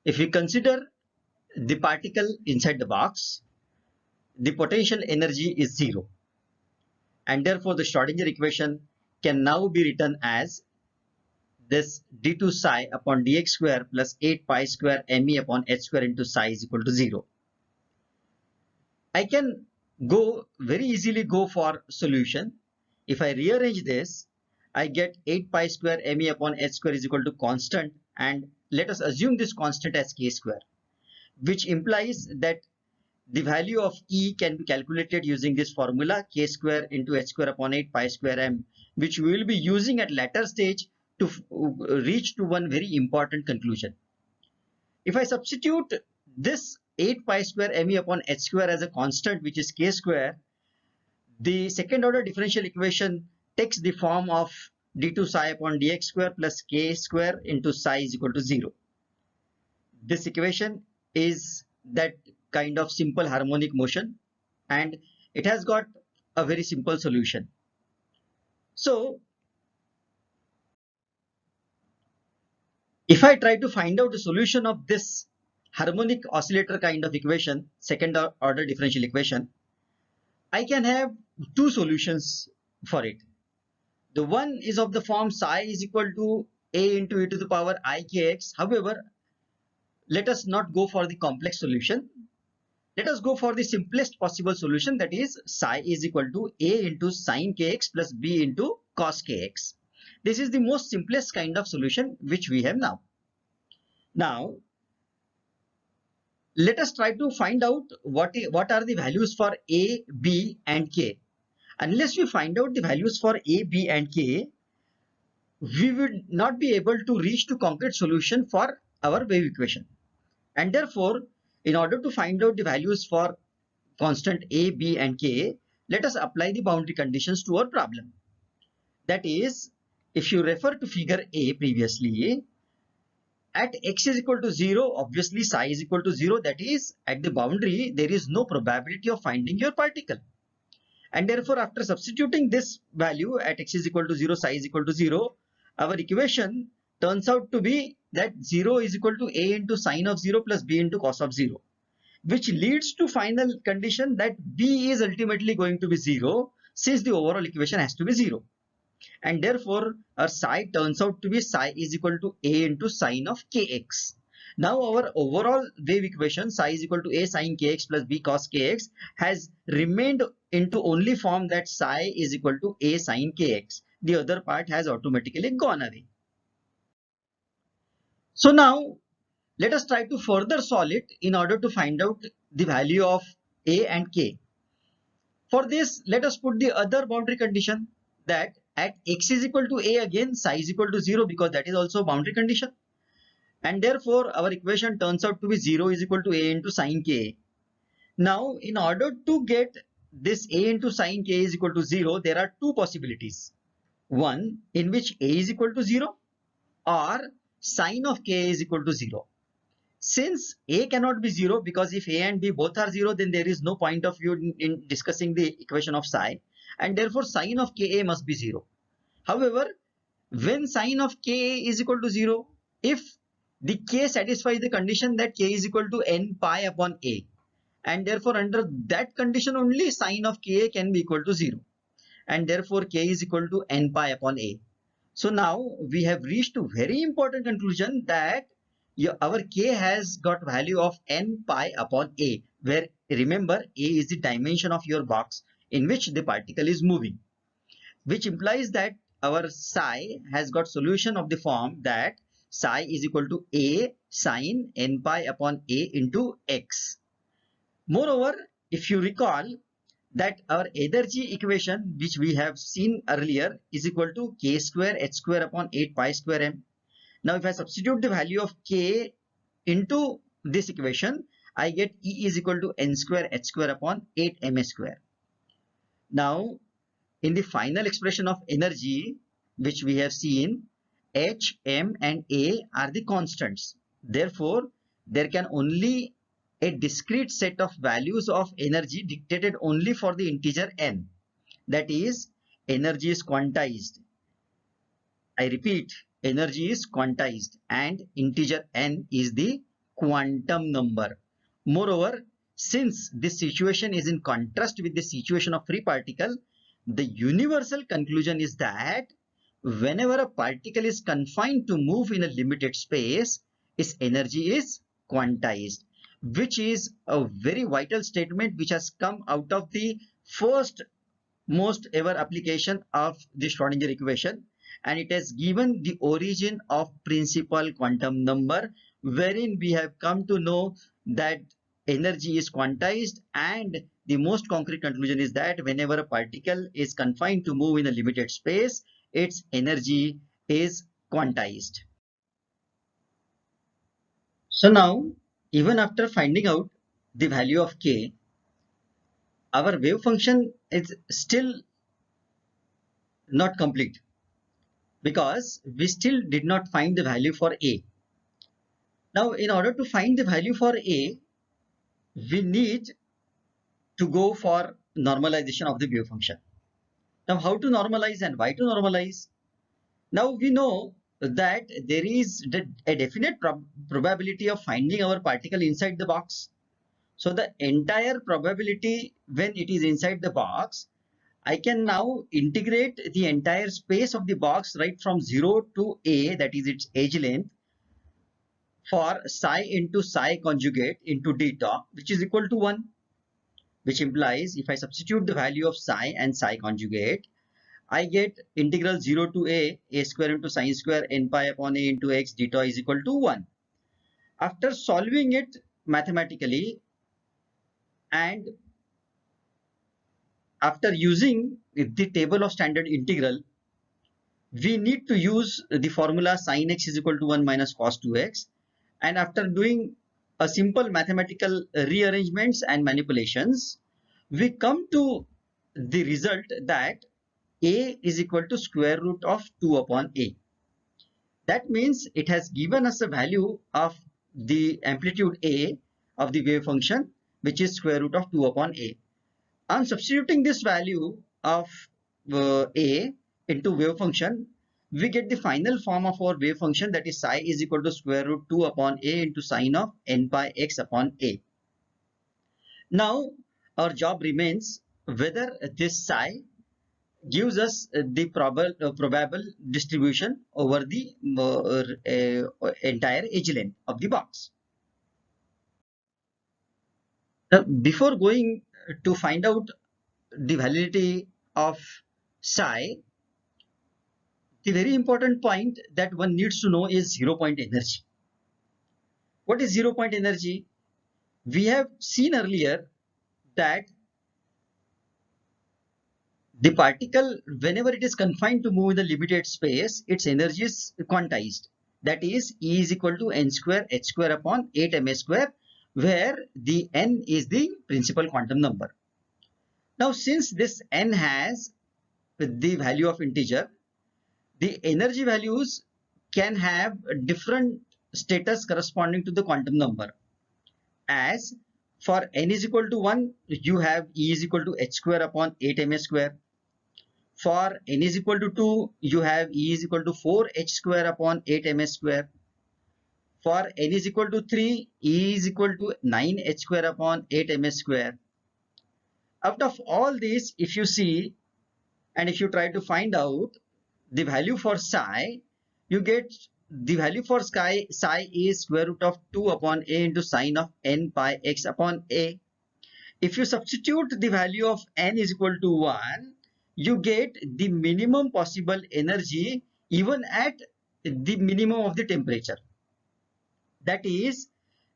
if we consider the particle inside the box, the potential energy is 0, and therefore the Schrodinger equation can now be written as this d2 psi upon dx square plus 8 pi square me upon h square into psi is equal to 0. I can very easily go for solution. If I rearrange this, I get 8 pi square me upon h square is equal to constant, and let us assume this constant as k square, which implies that the value of E can be calculated using this formula k square into h square upon 8 pi square m, which we will be using at later stage to reach to one very important conclusion. If I substitute this 8 pi square me upon h square as a constant, which is k square, the second order differential equation takes the form of d2 psi upon dx square plus k square into psi is equal to 0. This equation is that kind of simple harmonic motion and it has got a very simple solution. So if I try to find out the solution of this harmonic oscillator kind of equation, second order differential equation, I can have two solutions for it. The one is of the form psi is equal to a into e to the power I kx. However, let us not go for the complex solution. Let us go for the simplest possible solution, that is psi is equal to a into sine kx plus b into cos kx. This is the most simplest kind of solution which we have now. Now, let us try to find out what are the values for a, b and k. Unless we find out the values for a, b and k, we would not be able to reach to concrete solution for our wave equation. And therefore, in order to find out the values for constant a, b and k, let us apply the boundary conditions to our problem. That is, if you refer to figure A previously, at x is equal to 0, obviously psi is equal to 0, that is at the boundary there is no probability of finding your particle. And therefore, after substituting this value at x is equal to 0, psi is equal to 0, our equation turns out to be that 0 is equal to a into sine of 0 plus b into cos of 0, which leads to final condition that b is ultimately going to be 0, since the overall equation has to be 0. And therefore, our psi turns out to be psi is equal to a into sine of kx. Now our overall wave equation psi is equal to a sine kx plus b cos kx has remained into only form that psi is equal to a sine kx. The other part has automatically gone away. So now let us try to further solve it in order to find out the value of a and k. For this, let us put the other boundary condition that at x is equal to a, again psi is equal to 0 because that is also a boundary condition. And therefore, our equation turns out to be 0 is equal to a into sine k. Now, in order to get this a into sine k is equal to 0, there are two possibilities. One in which a is equal to 0 or sine of k is equal to 0. Since a cannot be 0 because if a and b both are 0, then there is no point of view in discussing the equation of psi, and therefore sine of ka must be 0. However, when sine of ka is equal to 0, if the k satisfies the condition that k is equal to n pi upon a, and therefore under that condition only sine of ka can be equal to 0, and therefore k is equal to n pi upon a. So now we have reached a very important conclusion that our k has got value of n pi upon a, where remember a is the dimension of your box in which the particle is moving, which implies that our psi has got solution of the form that psi is equal to a sine n pi upon a into x. Moreover, if you recall that our energy equation which we have seen earlier is equal to k square h square upon 8 pi square m. Now if I substitute the value of k into this equation, I get E is equal to n square h square upon 8 m square. Now in the final expression of energy which we have seen, h, m and a are the constants. Therefore, there can only a discrete set of values of energy dictated only for the integer n. That is, energy is quantized. I repeat, energy is quantized and integer n is the quantum number. Moreover, since this situation is in contrast with the situation of free particle, the universal conclusion is that whenever a particle is confined to move in a limited space, its energy is quantized, which is a very vital statement which has come out of the first most ever application of the Schrodinger equation, and it has given the origin of principal quantum number, wherein we have come to know that energy is quantized, and the most concrete conclusion is that whenever a particle is confined to move in a limited space, its energy is quantized. So now, even after finding out the value of k, our wave function is still not complete because we still did not find the value for a. Now, in order to find the value for a, we need to go for normalization of the wave function. Now, how to normalize and why to normalize? Now, we know that there is a definite probability of finding our particle inside the box. So, the entire probability when it is inside the box, I can now integrate the entire space of the box right from 0 to a, that is its edge length, for psi into psi conjugate into deta, which is equal to 1, which implies if I substitute the value of psi and psi conjugate, I get integral 0 to a square into sine square n pi upon a into x deta is equal to 1. After solving it mathematically and after using the table of standard integral, we need to use the formula sin x is equal to 1 minus cos 2x, and after doing a simple mathematical rearrangements and manipulations, we come to the result that a is equal to square root of 2 upon a. That means it has given us a value of the amplitude a of the wave function, which is square root of 2 upon a. On substituting this value of a into wave function, we get the final form of our wave function, that is psi is equal to square root 2 upon a into sine of n pi x upon a. Now our job remains whether this psi gives us the probable distribution over the entire edge length of the box. Now, before going to find out the validity of psi, the very important point that one needs to know is 0-point energy. What is 0-point energy? We have seen earlier that The particle, whenever it is confined to move in the limited space, its energy is quantized. That is, E is equal to n square h square upon 8 ma square, where the n is the principal quantum number. Now, since this n has the value of integer, the energy values can have a different status corresponding to the quantum number. As for n is equal to 1, you have E is equal to h square upon 8 ma square. For n is equal to 2, you have E is equal to 4h square upon 8 ma square. For n is equal to 3, E is equal to 9h square upon 8 ma square. Out of all these, if you see and if you try to find out the value for psi, you get the value for psi is square root of 2 upon a into sine of n pi x upon a. If you substitute the value of n is equal to 1, you get the minimum possible energy even at the minimum of the temperature. That is,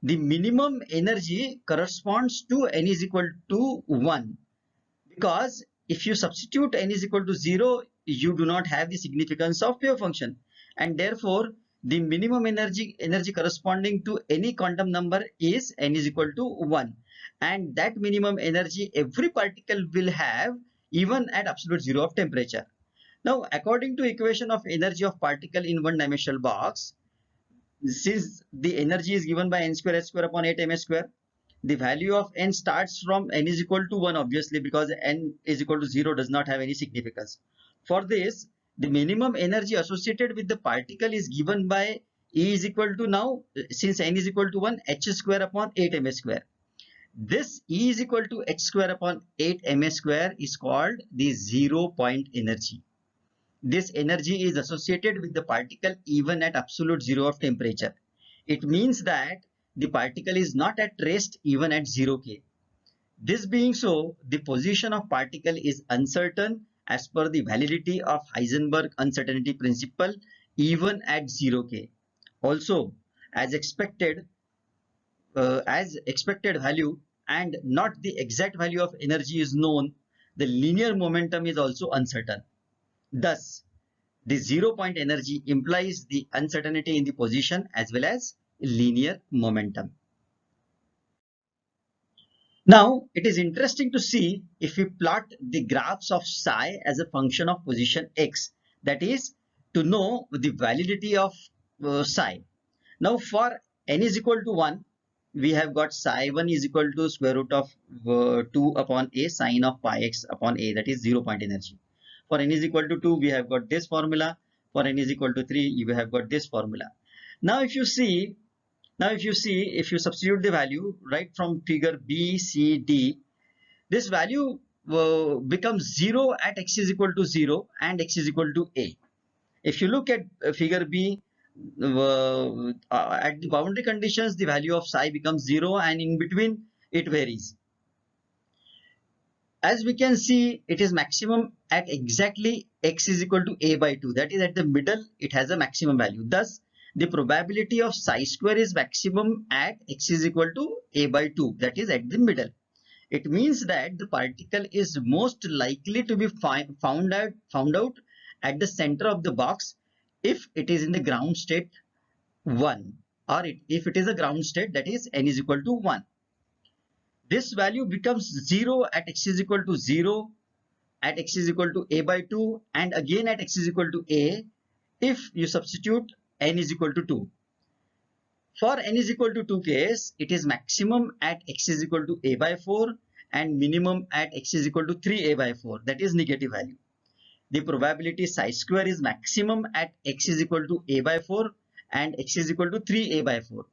the minimum energy corresponds to n is equal to 1, because if you substitute n is equal to 0, you do not have the significance of wave function, and therefore the minimum energy corresponding to any quantum number is n is equal to 1, and that minimum energy every particle will have even at absolute zero of temperature. Now, according to equation of energy of particle in one dimensional box, since the energy is given by n square h square upon 8 ma square, the value of n starts from n is equal to 1, obviously, because n is equal to 0 does not have any significance. For this, the minimum energy associated with the particle is given by E is equal to, now since n is equal to 1, h square upon 8 ma square. This E is equal to h square upon 8 ma square is called the 0 point energy. This energy is associated with the particle even at absolute zero of temperature. It means that the particle is not at rest even at 0 K. This being so, the position of particle is uncertain as per the validity of Heisenberg uncertainty principle even at 0 K. Also, as expected value and not the exact value of energy is known, the linear momentum is also uncertain. Thus, the 0 point energy implies the uncertainty in the position as well as linear momentum. Now, it is interesting to see if we plot the graphs of psi as a function of position x, that is, to know the validity of psi. Now, for n is equal to 1, we have got psi 1 is equal to square root of 2 upon a sine of pi x upon a, that is 0 point energy. For n is equal to 2, we have got this formula. For n is equal to 3, you have got this formula. Now, if you substitute the value right from figure B, C, D, this value becomes 0 at x is equal to 0 and x is equal to a. If you look at figure B, at the boundary conditions, the value of psi becomes 0, and in between it varies. As we can see, it is maximum at exactly x is equal to a by 2. That is, at the middle, it has a maximum value. Thus, the probability of psi square is maximum at x is equal to a by 2. That is, at the middle. It means that the particle is most likely to be found out at the center of the box if it is in the ground state 1, or if it is a ground state, that is n is equal to 1. This value becomes 0 at x is equal to 0, at x is equal to a by 2, and again at x is equal to a if you substitute n is equal to 2. For n is equal to 2 case, it is maximum at x is equal to a by 4 and minimum at x is equal to 3a by 4, that is negative value. The probability psi square is maximum at x is equal to a by 4 and x is equal to 3a by 4.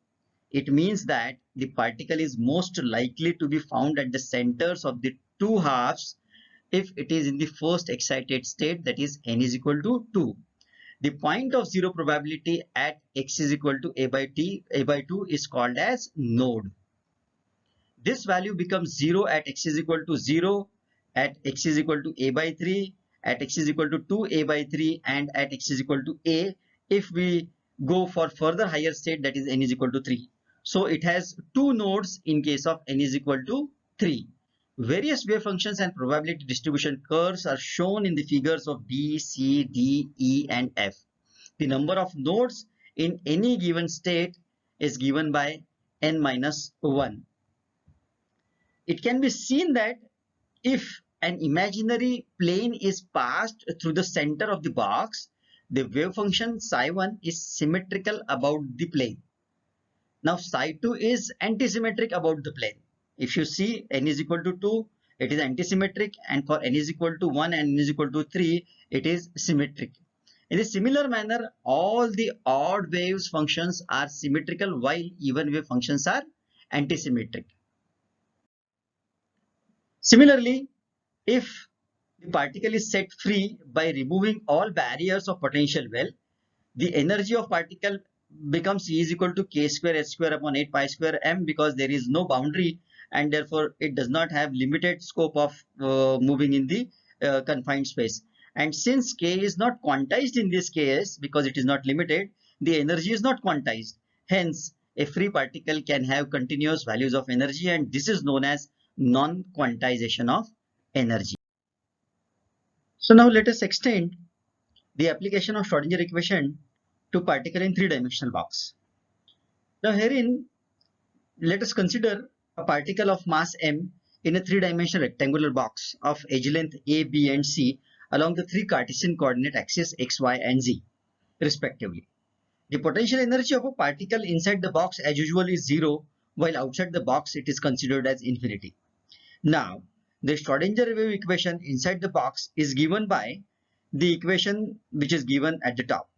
It means that the particle is most likely to be found at the centers of the two halves if it is in the first excited state, that is n is equal to 2. The point of zero probability at x is equal to a by 2 is called as node. This value becomes 0 at x is equal to 0, at x is equal to a by 3, at x is equal to 2a by 3, and at x is equal to a if we go for further higher state, that is n is equal to 3. So it has two nodes in case of n is equal to 3. Various wave functions and probability distribution curves are shown in the figures of B, C, D, E, and F. The number of nodes in any given state is given by n minus 1. It can be seen that if an imaginary plane is passed through the center of the box, the wave function psi1 is symmetrical about the plane. Now psi2 is antisymmetric about the plane. If you see n is equal to 2, it is antisymmetric, and for n is equal to 1 and n is equal to 3, it is symmetric. In a similar manner, all the odd waves functions are symmetrical while even wave functions are antisymmetric. Similarly, if the particle is set free by removing all barriers of potential well, the energy of particle becomes E is equal to k square h square upon 8 pi square m, because there is no boundary and therefore it does not have limited scope of moving in the confined space. And since k is not quantized in this case because it is not limited, the energy is not quantized. Hence, a free particle can have continuous values of energy, and this is known as non-quantization of energy. So now let us extend the application of Schrodinger equation to particle in three-dimensional box. Now herein, let us consider a particle of mass m in a three-dimensional rectangular box of edge length a, b, and c along the three Cartesian coordinate axes x, y, and z respectively. The potential energy of a particle inside the box as usual is 0, while outside the box it is considered as infinity. Now, the Schrodinger wave equation inside the box is given by the equation which is given at the top.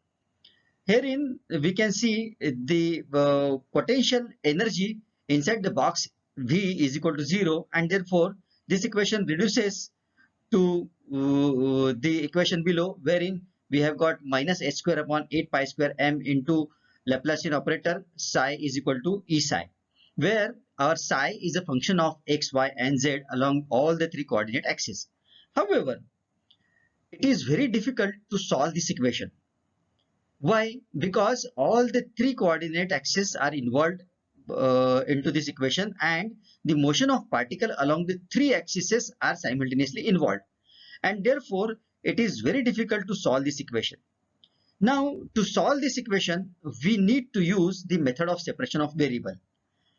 Herein, we can see the potential energy inside the box V is equal to 0, and therefore this equation reduces to the equation below, wherein we have got minus h square upon 8 pi square m into Laplacian operator psi is equal to E psi, where our psi is a function of x, y, and z along all the three coordinate axes. However, it is very difficult to solve this equation. Why? Because all the three coordinate axes are involved into this equation, and the motion of particle along the three axes are simultaneously involved, and therefore it is very difficult to solve this equation. Now, to solve this equation, we need to use the method of separation of variable.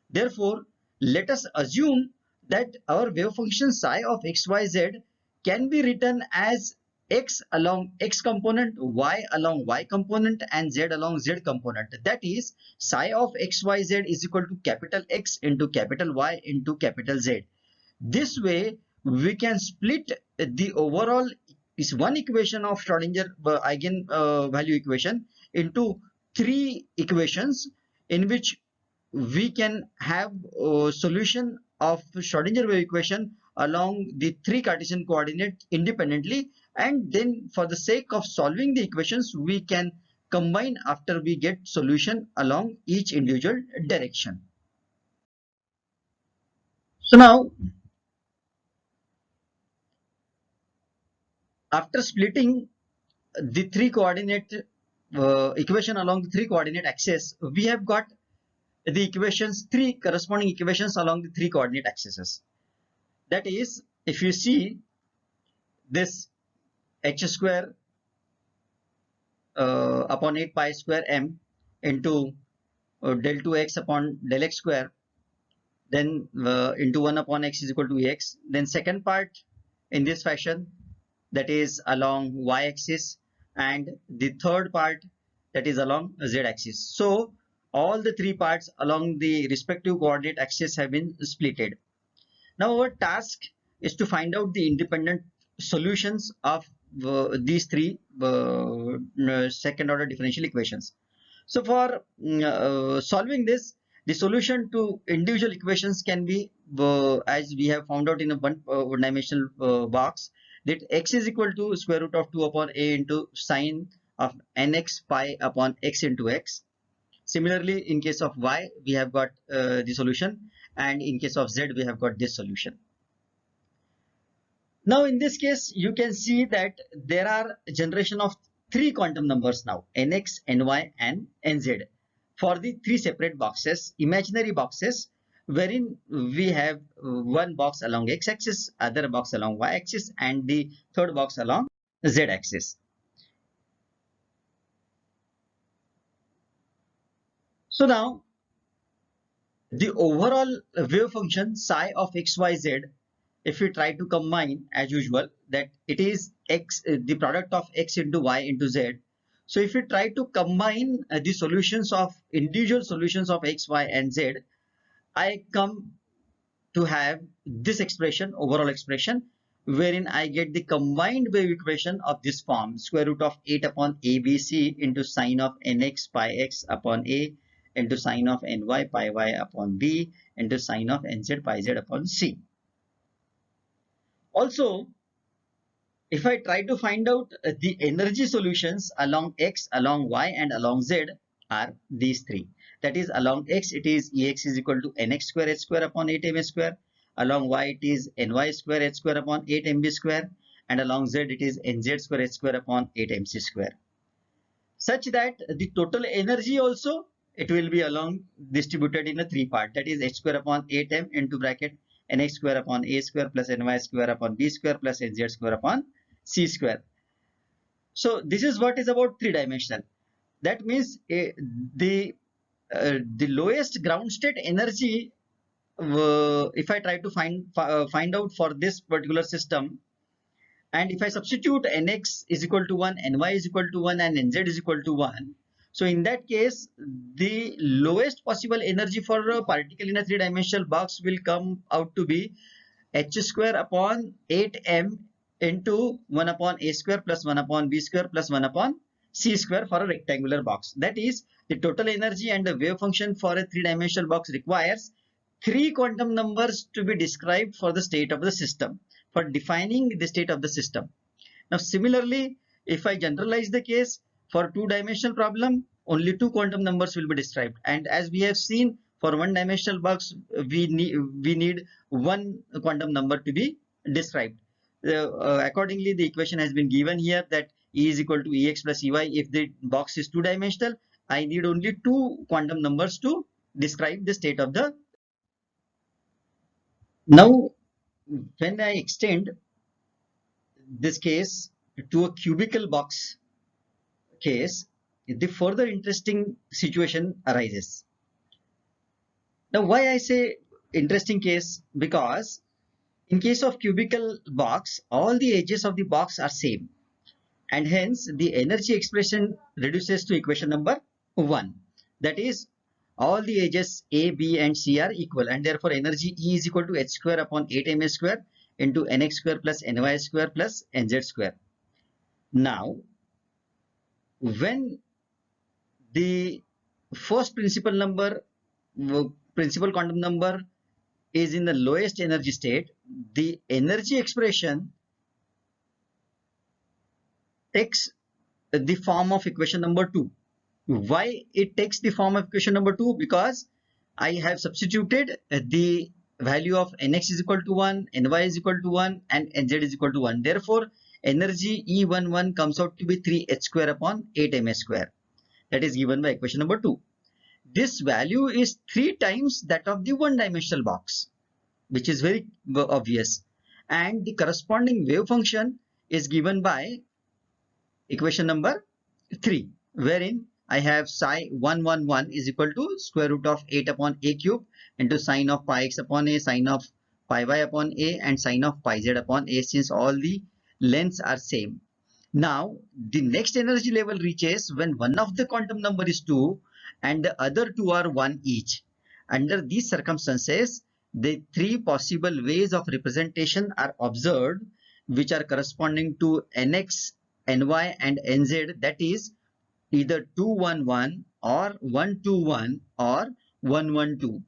Therefore, let us assume that our wave function psi of xyz can be written as x along x component, y along y component, and z along z component. That is, psi of xyz is equal to capital X into capital Y into capital Z. This way, we can split the overall is one equation of Schrodinger eigenvalue equation into three equations, in which we can have a solution of Schrodinger wave equation along the three Cartesian coordinates independently, and then for the sake of solving the equations, we can combine after we get solution along each individual direction. So now, after splitting the three coordinate equation along the three coordinate axes, we have got the equations, three corresponding equations along the three coordinate axes. That is, if you see this h square upon 8 pi square m into del 2x upon del x square, then into 1 upon x is equal to x. Then second part in this fashion, that is along y axis, and the third part that is along z axis. So all the three parts along the respective coordinate axis have been splitted. Now our task is to find out the independent solutions of these three second order differential equations. So for solving this, the solution to individual equations can be as we have found out in a one dimensional box, that x is equal to square root of 2 upon a into sine of nx pi upon x into x. Similarly, in case of y, we have got the solution, and in case of z, we have got this solution. Now, in this case, you can see that there are generation of three quantum numbers now, nx, ny, and nz, for the three separate boxes, imaginary boxes, wherein we have one box along x-axis, other box along y-axis, and the third box along z-axis. So now the overall wave function psi of xyz, if we try to combine as usual, that it is x, the product of x into y into z. So if we try to combine the solutions of individual solutions of x, y, and z, I come to have this expression, overall expression, wherein I get the combined wave equation of this form, square root of 8 upon abc into sine of nx pi x upon a into sine of ny pi y upon b into sine of nz pi z upon c. Also, if I try to find out the energy solutions along x, along y, and along z, are these three. That is, along x it is Ex is equal to nx square h square upon 8m square. Along y it is ny square h square upon 8mb square. And along z it is nz square h square upon 8mc square. Such that the total energy also, it will be along distributed in a three part. That is h square upon 8m into bracket nx square upon a square plus ny square upon b square plus nz square upon c square. So this is what is about three-dimensional. That means the lowest ground state energy, if I try to find out for this particular system, and if I substitute nx is equal to 1, ny is equal to 1, and nz is equal to 1, so in that case the lowest possible energy for a particle in a three-dimensional box will come out to be h square upon 8m into 1 upon a square plus 1 upon b square plus 1 upon c square for a rectangular box. That is, the total energy and the wave function for a three-dimensional box requires three quantum numbers to be described for the state of the system, for defining the state of the system. Now similarly, if I generalize the case for two-dimensional problem, only two quantum numbers will be described. And as we have seen, for one-dimensional box, we need one quantum number to be described. Accordingly, the equation has been given here that E is equal to Ex plus Ey. If the box is two-dimensional, I need only two quantum numbers to describe the state of the. Now, when I extend this case to a cubical box case, the further interesting situation arises. Now, why I say interesting case? Because in case of cubical box, all the edges of the box are same, and hence the energy expression reduces to equation number 1. That is, all the edges A, B, and C are equal, and therefore energy E is equal to h square upon 8m square into nx square plus ny square plus nz square. Now, when the first principal quantum number is in the lowest energy state, the energy expression takes the form of equation number 2. Why it takes the form of equation number 2? Because I have substituted the value of nx is equal to 1, ny is equal to 1, and nz is equal to 1. Therefore, energy E11 comes out to be 3h square upon 8m square. That is given by equation number 2. This value is 3 times that of the one-dimensional box, which is very obvious. And the corresponding wave function is given by equation number 3, wherein I have psi 111 is equal to square root of 8 upon a cube into sine of pi x upon a, sine of pi y upon a, and sine of pi z upon a, since all the lengths are same. Now, the next energy level reaches when one of the quantum number is 2 and the other two are 1 each. Under these circumstances, the three possible ways of representation are observed, which are corresponding to nx, ny, and nz, that is either 211 or 121 or 112.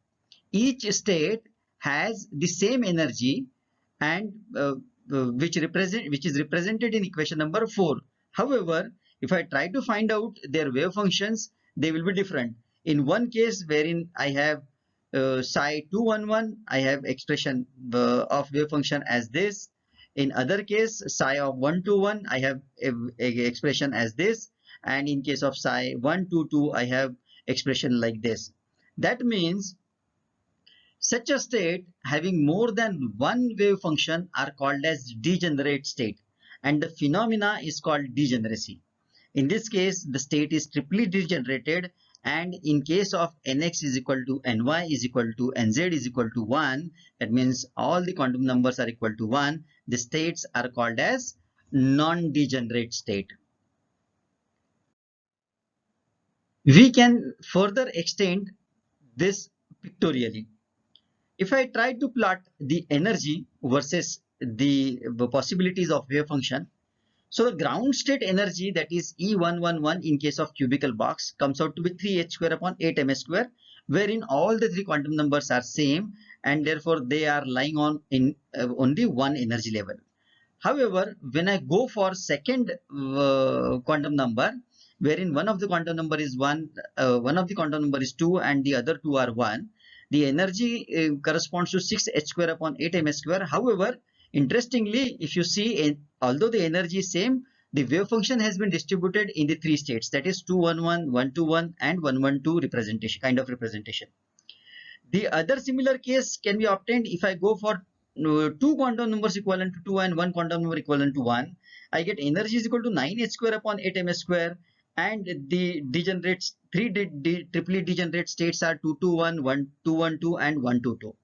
Each state has the same energy and which is represented in equation number 4. However, if I try to find out their wave functions, they will be different. In one case wherein I have psi 211, I have expression of wave function as this. In other case, psi of 121, I have a expression as this. And in case of psi 122, I have expression like this. That means Such a state having more than one wave function are called as degenerate state, and the phenomena is called degeneracy. In this case, the state is triply degenerated, and in case of nx is equal to ny is equal to nz is equal to 1, that means all the quantum numbers are equal to 1, the states are called as non-degenerate state. We can further extend this pictorially. If I try to plot the energy versus the possibilities of wave function, so the ground state energy, that is E111 in case of cubical box, comes out to be 3h square upon 8ms square, wherein all the three quantum numbers are same and therefore they are lying on in only one energy level. However, when I go for second quantum number, wherein one of the quantum number is 1, one of the quantum number is 2 and the other two are 1, the energy corresponds to 6h square upon 8ms square. However, interestingly, if you see, although the energy is same, the wave function has been distributed in the three states, that is 211, 121 and 112 representation, kind of representation. The other similar case can be obtained if I go for two quantum numbers equivalent to 2 and one quantum number equivalent to 1. I get energy is equal to 9h square upon 8ms square, and the degenerates, triply degenerate states are 221, 1212 and 122.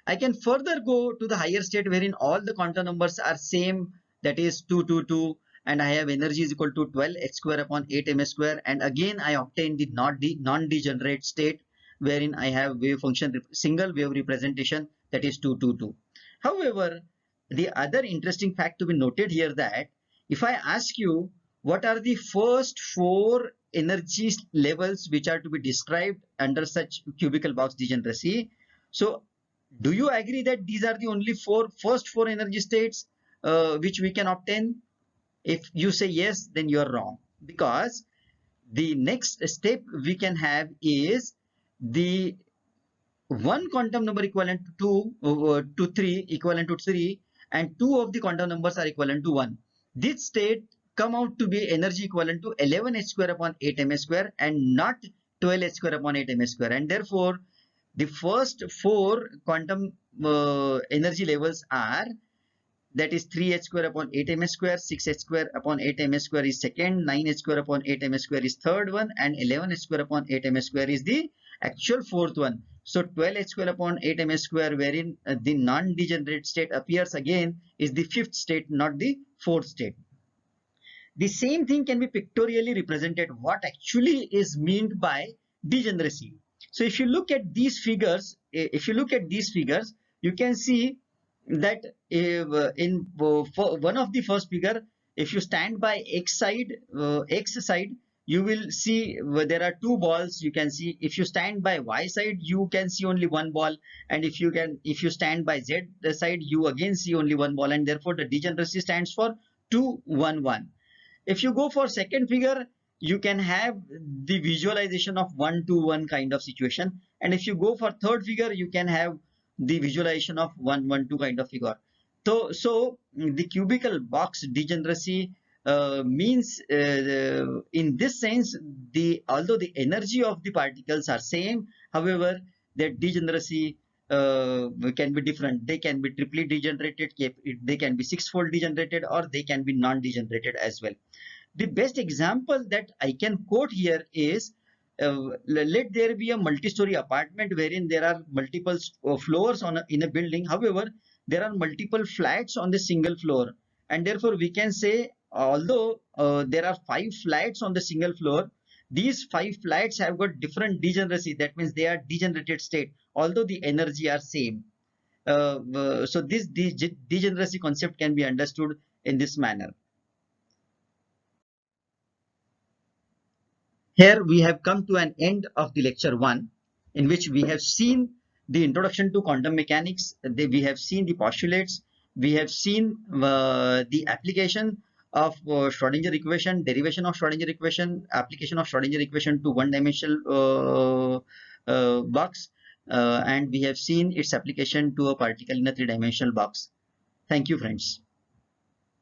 I can further go to the higher state wherein all the quantum numbers are same, that is 222, and I have energy is equal to 12h square upon 8ms square, and again I obtain the non-degenerate state wherein I have wave function single wave representation, that is 222. However, the other interesting fact to be noted here, that if I ask you what are the first four energy levels which are to be described under such cubical box degeneracy, so do you agree that these are the only first four energy states which we can obtain? If you say yes, then you are wrong, because the next step we can have is the one quantum number equivalent to 3 equivalent to 3 and two of the quantum numbers are equivalent to 1. This state come out to be energy equivalent to 11h square upon 8ms square and not 12h square upon 8ms square, and therefore the first four quantum energy levels are, that is 3h square upon 8ms square, 6h square upon 8ms square is second, 9h square upon 8ms square is third one, and 11h square upon 8ms square is the actual fourth one. So 12h square upon 8ms square, wherein the non-degenerate state appears again, is the fifth state, not the fourth state. The same thing can be pictorially represented, what actually is meant by degeneracy. So if you look at these figures, you can see that in one of the first figure, if you stand by x side, you will see there are two balls. You can see if you stand by y side, you can see only one ball, and if you stand by z side, you again see only one ball, and therefore the degeneracy stands for 2 1 1. If you go for second figure, you can have the visualization of 1 to 1 kind of situation, and if you go for third figure, you can have the visualization of 1 1 2 kind of figure. So the cubical box degeneracy means in this sense, although the energy of the particles are same, however their degeneracy can be different. They can be triply degenerated, they can be six-fold degenerated, or they can be non-degenerated as well. The best example that I can quote here is, let there be a multi-story apartment wherein there are multiple floors in a building. However, there are multiple flats on the single floor, and therefore we can say, although there are 5 flats on the single floor, these 5 flats have got different degeneracy. That means they are degenerated state, although the energy are same. So this degeneracy concept can be understood in this manner. Here we have come to an end of the lecture 1, in which we have seen the introduction to quantum mechanics, we have seen the postulates, we have seen the application of Schrodinger equation, derivation of Schrodinger equation, application of Schrodinger equation to one-dimensional box, and we have seen its application to a particle in a three-dimensional box. Thank you, friends.